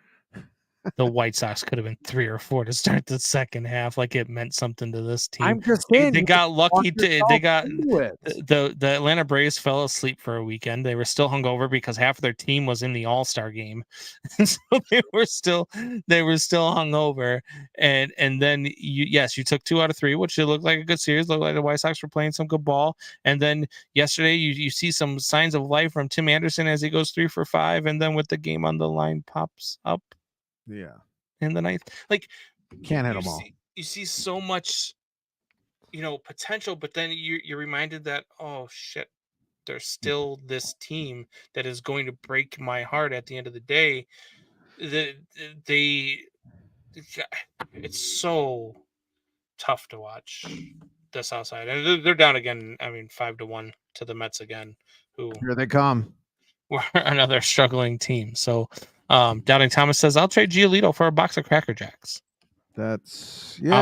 [SPEAKER 5] The White Sox could have been 3 or 4 to start the second half, like it meant something to this team.
[SPEAKER 6] I'm just saying
[SPEAKER 5] they got lucky. The Atlanta Braves fell asleep for a weekend. They were still hungover because half of their team was in the All-Star game, and so they were still hungover. And then you took 2 out of 3, which it looked like a good series. Looked like the White Sox were playing some good ball. And then yesterday, you see some signs of life from Tim Anderson as he goes 3 for 5, and then with the game on the line, pops up.
[SPEAKER 6] Yeah.
[SPEAKER 5] In the ninth, like,
[SPEAKER 6] can't hit them all.
[SPEAKER 5] You see so much, potential, but then you're reminded that, oh shit, there's still this team that is going to break my heart at the end of the day. It's so tough to watch this outside, and they're down again. I mean, 5-1 to the Mets again. Who
[SPEAKER 6] here they come?
[SPEAKER 5] We're another struggling team. So. Doubting Thomas says, I'll trade Giolito for a box of Cracker Jacks.
[SPEAKER 6] I'll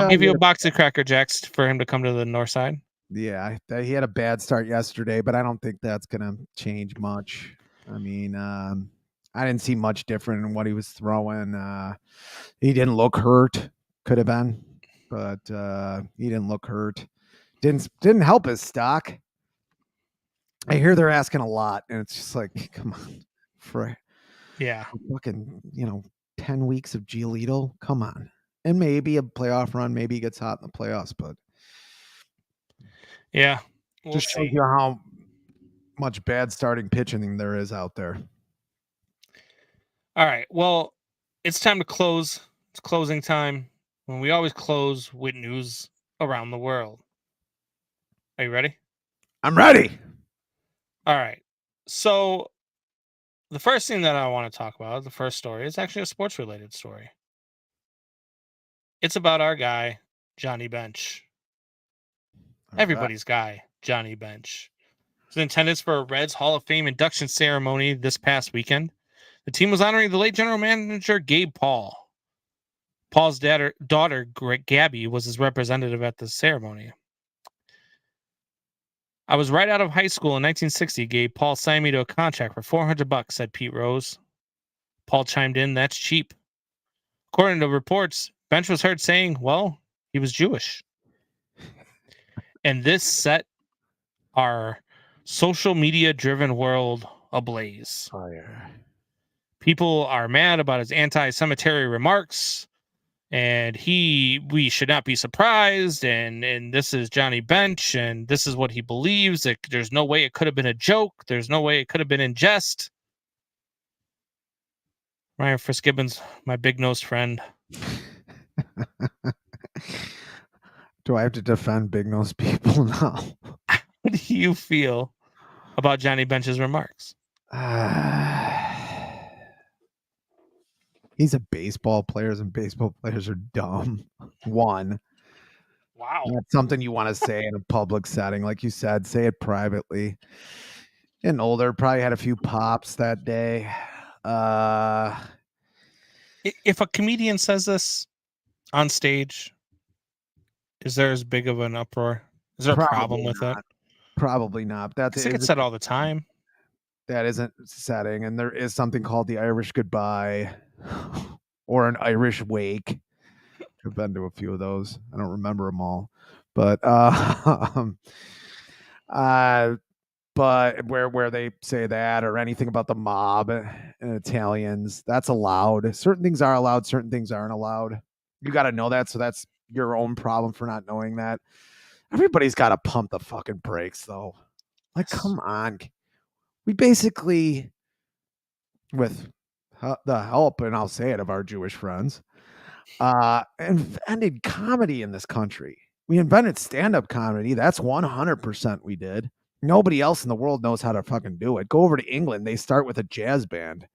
[SPEAKER 5] give you a box of Cracker Jacks for him to come to the north side.
[SPEAKER 6] Yeah, he had a bad start yesterday, but I don't think that's going to change much. I mean, I didn't see much different in what he was throwing. He didn't look hurt. Could have been, but he didn't look hurt. Didn't help his stock. I hear they're asking a lot, and it's just like, come on, for fucking 10 weeks of Giolito, come on, and maybe a playoff run, maybe he gets hot in the playoffs, but
[SPEAKER 5] we'll
[SPEAKER 6] just shows you how much bad starting pitching there is out there.
[SPEAKER 5] All right, well, it's time to close. It's closing time. When we always close with news around the world. Are you ready?
[SPEAKER 6] I'm ready.
[SPEAKER 5] All right. So the first thing that I want to talk about, the first story, is actually a sports related story. It's about our guy, Johnny Bench. Everybody's guy, Johnny Bench. He was in attendance for a Reds Hall of Fame induction ceremony this past weekend. The team was honoring the late general manager, Gabe Paul. Paul's daughter, Gabby, was his representative at the ceremony. I was right out of high school in 1960. Gabe Paul signed me to a contract for $400, said Pete Rose. Paul chimed in, "That's cheap." According to reports, Bench was heard saying, well, he was Jewish. And this set our social media driven world ablaze.
[SPEAKER 6] Fire.
[SPEAKER 5] People are mad about his anti-Semitic remarks, and we should not be surprised, and this is Johnny Bench, and this is what he believes. There's no way it could have been a joke. There's no way it could have been in jest. Ryan Fitzgibbons, my big-nosed friend.
[SPEAKER 6] Do I have to defend big-nosed people now?
[SPEAKER 5] How do you feel about Johnny Bench's remarks?
[SPEAKER 6] He's a baseball player, and baseball players are dumb. One.
[SPEAKER 5] Wow.
[SPEAKER 6] That's something you want to say in a public setting. Like you said, say it privately. Getting older, probably had a few pops that day.
[SPEAKER 5] If a comedian says this on stage, is there as big of an uproar? Is there a problem with it?
[SPEAKER 6] Probably not.
[SPEAKER 5] I think it's said all the time.
[SPEAKER 6] That isn't setting, and there is something called the Irish goodbye or an Irish wake. I've been to a few of those. I don't remember them all, but but where they say that or anything about the mob and Italians, that's allowed. Certain things are allowed, certain things aren't allowed. You got to know that, so that's your own problem for not knowing that. Everybody's got to pump the fucking brakes, though. Like, come on. We basically, with the help, and I'll say it, of our Jewish friends, invented comedy in this country. We invented stand-up comedy. That's 100% we did. Nobody else in the world knows how to fucking do it. Go over to England. They start with a jazz band.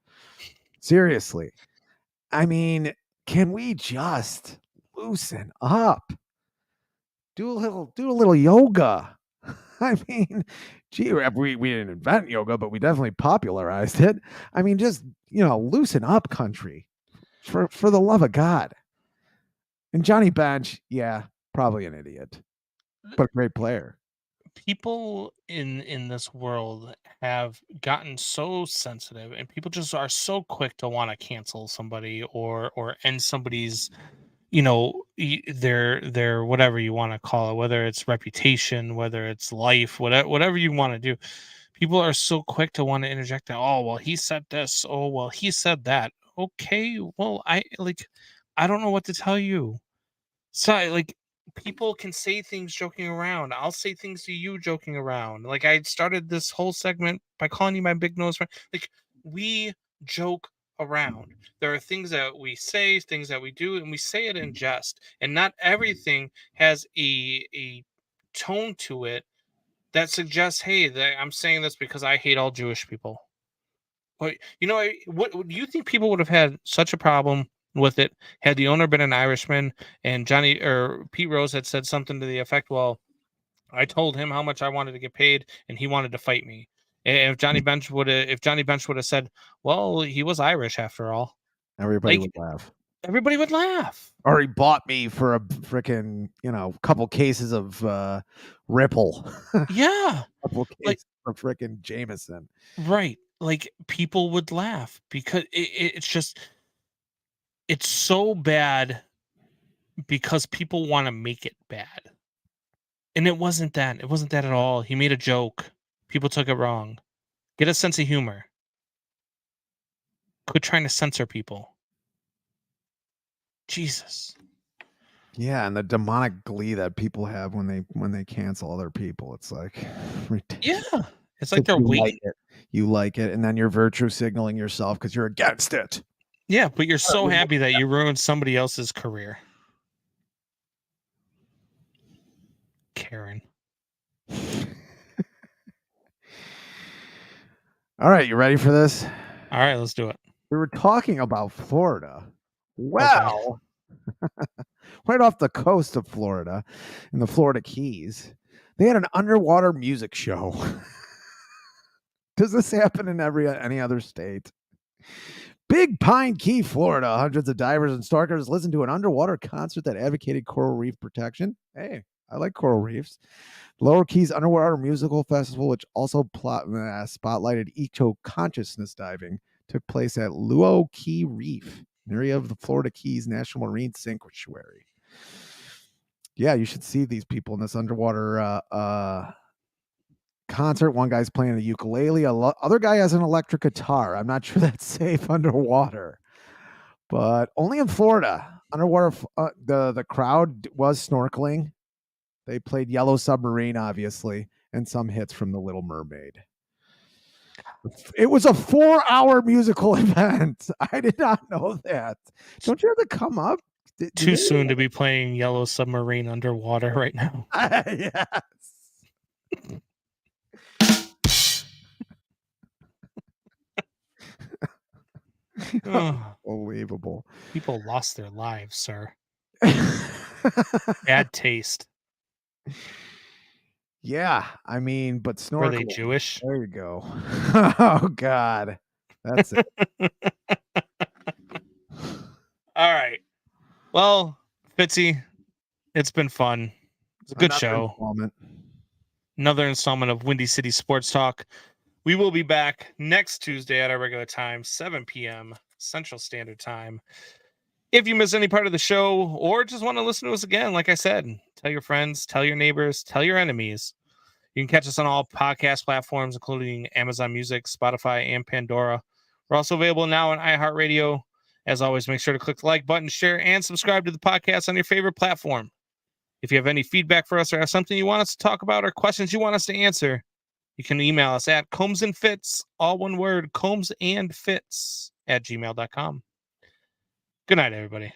[SPEAKER 6] Seriously. I mean, can we just loosen up? Do a little yoga. I mean, gee, we didn't invent yoga, but we definitely popularized it. I mean, just, loosen up, country. For the love of God. And Johnny Bench, yeah, probably an idiot, but a great player.
[SPEAKER 5] People in this world have gotten so sensitive, and people just are so quick to want to cancel somebody or end somebody's, their whatever you want to call it, whether it's reputation, whether it's life, whatever you want to do. People are so quick to want to interject that, oh, well, he said this. Oh, well, he said that. Okay, well, I don't know what to tell you. So, people can say things joking around. I'll say things to you joking around. Like, I started this whole segment by calling you my big nose friend. Like, we joke around. There are things that we say, things that we do, and we say it in jest. And not everything has a tone to it that suggests, hey, I'm saying this because I hate all Jewish people. What do you think people would have had such a problem with it had the owner been an Irishman and Johnny or Pete Rose had said something to the effect, well, I told him how much I wanted to get paid and he wanted to fight me. And if Johnny Bench would have said, well, he was Irish after all.
[SPEAKER 6] Everybody would laugh.
[SPEAKER 5] everybody would laugh.
[SPEAKER 6] Or he bought me for a freaking, couple cases of Ripple.
[SPEAKER 5] Yeah.
[SPEAKER 6] Couple cases of freaking Jameson.
[SPEAKER 5] Right. Like people would laugh because it's so bad because people want to make it bad. And it wasn't that. It wasn't that at all. He made a joke. People took it wrong. Get a sense of humor. Quit trying to censor people. Jesus.
[SPEAKER 6] Yeah, and the demonic glee that people have when they cancel other people. It's like ridiculous.
[SPEAKER 5] Yeah. It's like they're waiting.
[SPEAKER 6] You like it, and then you're virtue signaling yourself because you're against it.
[SPEAKER 5] Yeah, but you're so happy that you ruined somebody else's career. Karen.
[SPEAKER 6] All right, you ready for this?
[SPEAKER 5] All right, let's do it.
[SPEAKER 6] We were talking about Florida. Well, right off the coast of Florida, in the Florida Keys, they had an underwater music show. Does this happen in any other state? Big Pine Key, Florida. Hundreds of divers and snorkelers listened to an underwater concert that advocated coral reef protection. Hey, I like coral reefs. Lower Keys Underwater Musical Festival, which also spotlighted eco-consciousness diving, took place at Luau Key Reef, an area of the Florida Keys National Marine Sanctuary. Yeah, you should see these people in this underwater concert. One guy's playing the ukulele. Other guy has an electric guitar. I'm not sure that's safe underwater, but only in Florida. Underwater, the crowd was snorkeling. They played Yellow Submarine, obviously, and some hits from The Little Mermaid. It was a 4-hour musical event. I did not know that. Don't you have to come up?
[SPEAKER 5] Too soon to be playing Yellow Submarine underwater right now.
[SPEAKER 6] Yes. Unbelievable.
[SPEAKER 5] People lost their lives, sir. Bad taste.
[SPEAKER 6] Yeah, I mean, but snorkeling.
[SPEAKER 5] Were they Jewish?
[SPEAKER 6] There you go. Oh, God. That's it.
[SPEAKER 5] All right. Well, Fitzy, it's been fun. It's a good show. Another installment of Windy City Sports Talk. We will be back next Tuesday at our regular time, 7 p.m. Central Standard Time. If you miss any part of the show or just want to listen to us again, like I said, tell your friends, tell your neighbors, tell your enemies. You can catch us on all podcast platforms, including Amazon Music, Spotify, and Pandora. We're also available now on iHeartRadio. As always, make sure to click the like button, share, and subscribe to the podcast on your favorite platform. If you have any feedback for us or have something you want us to talk about or questions you want us to answer, you can email us at combsandfitz, all one word, combsandfitz @gmail.com. Good night, everybody.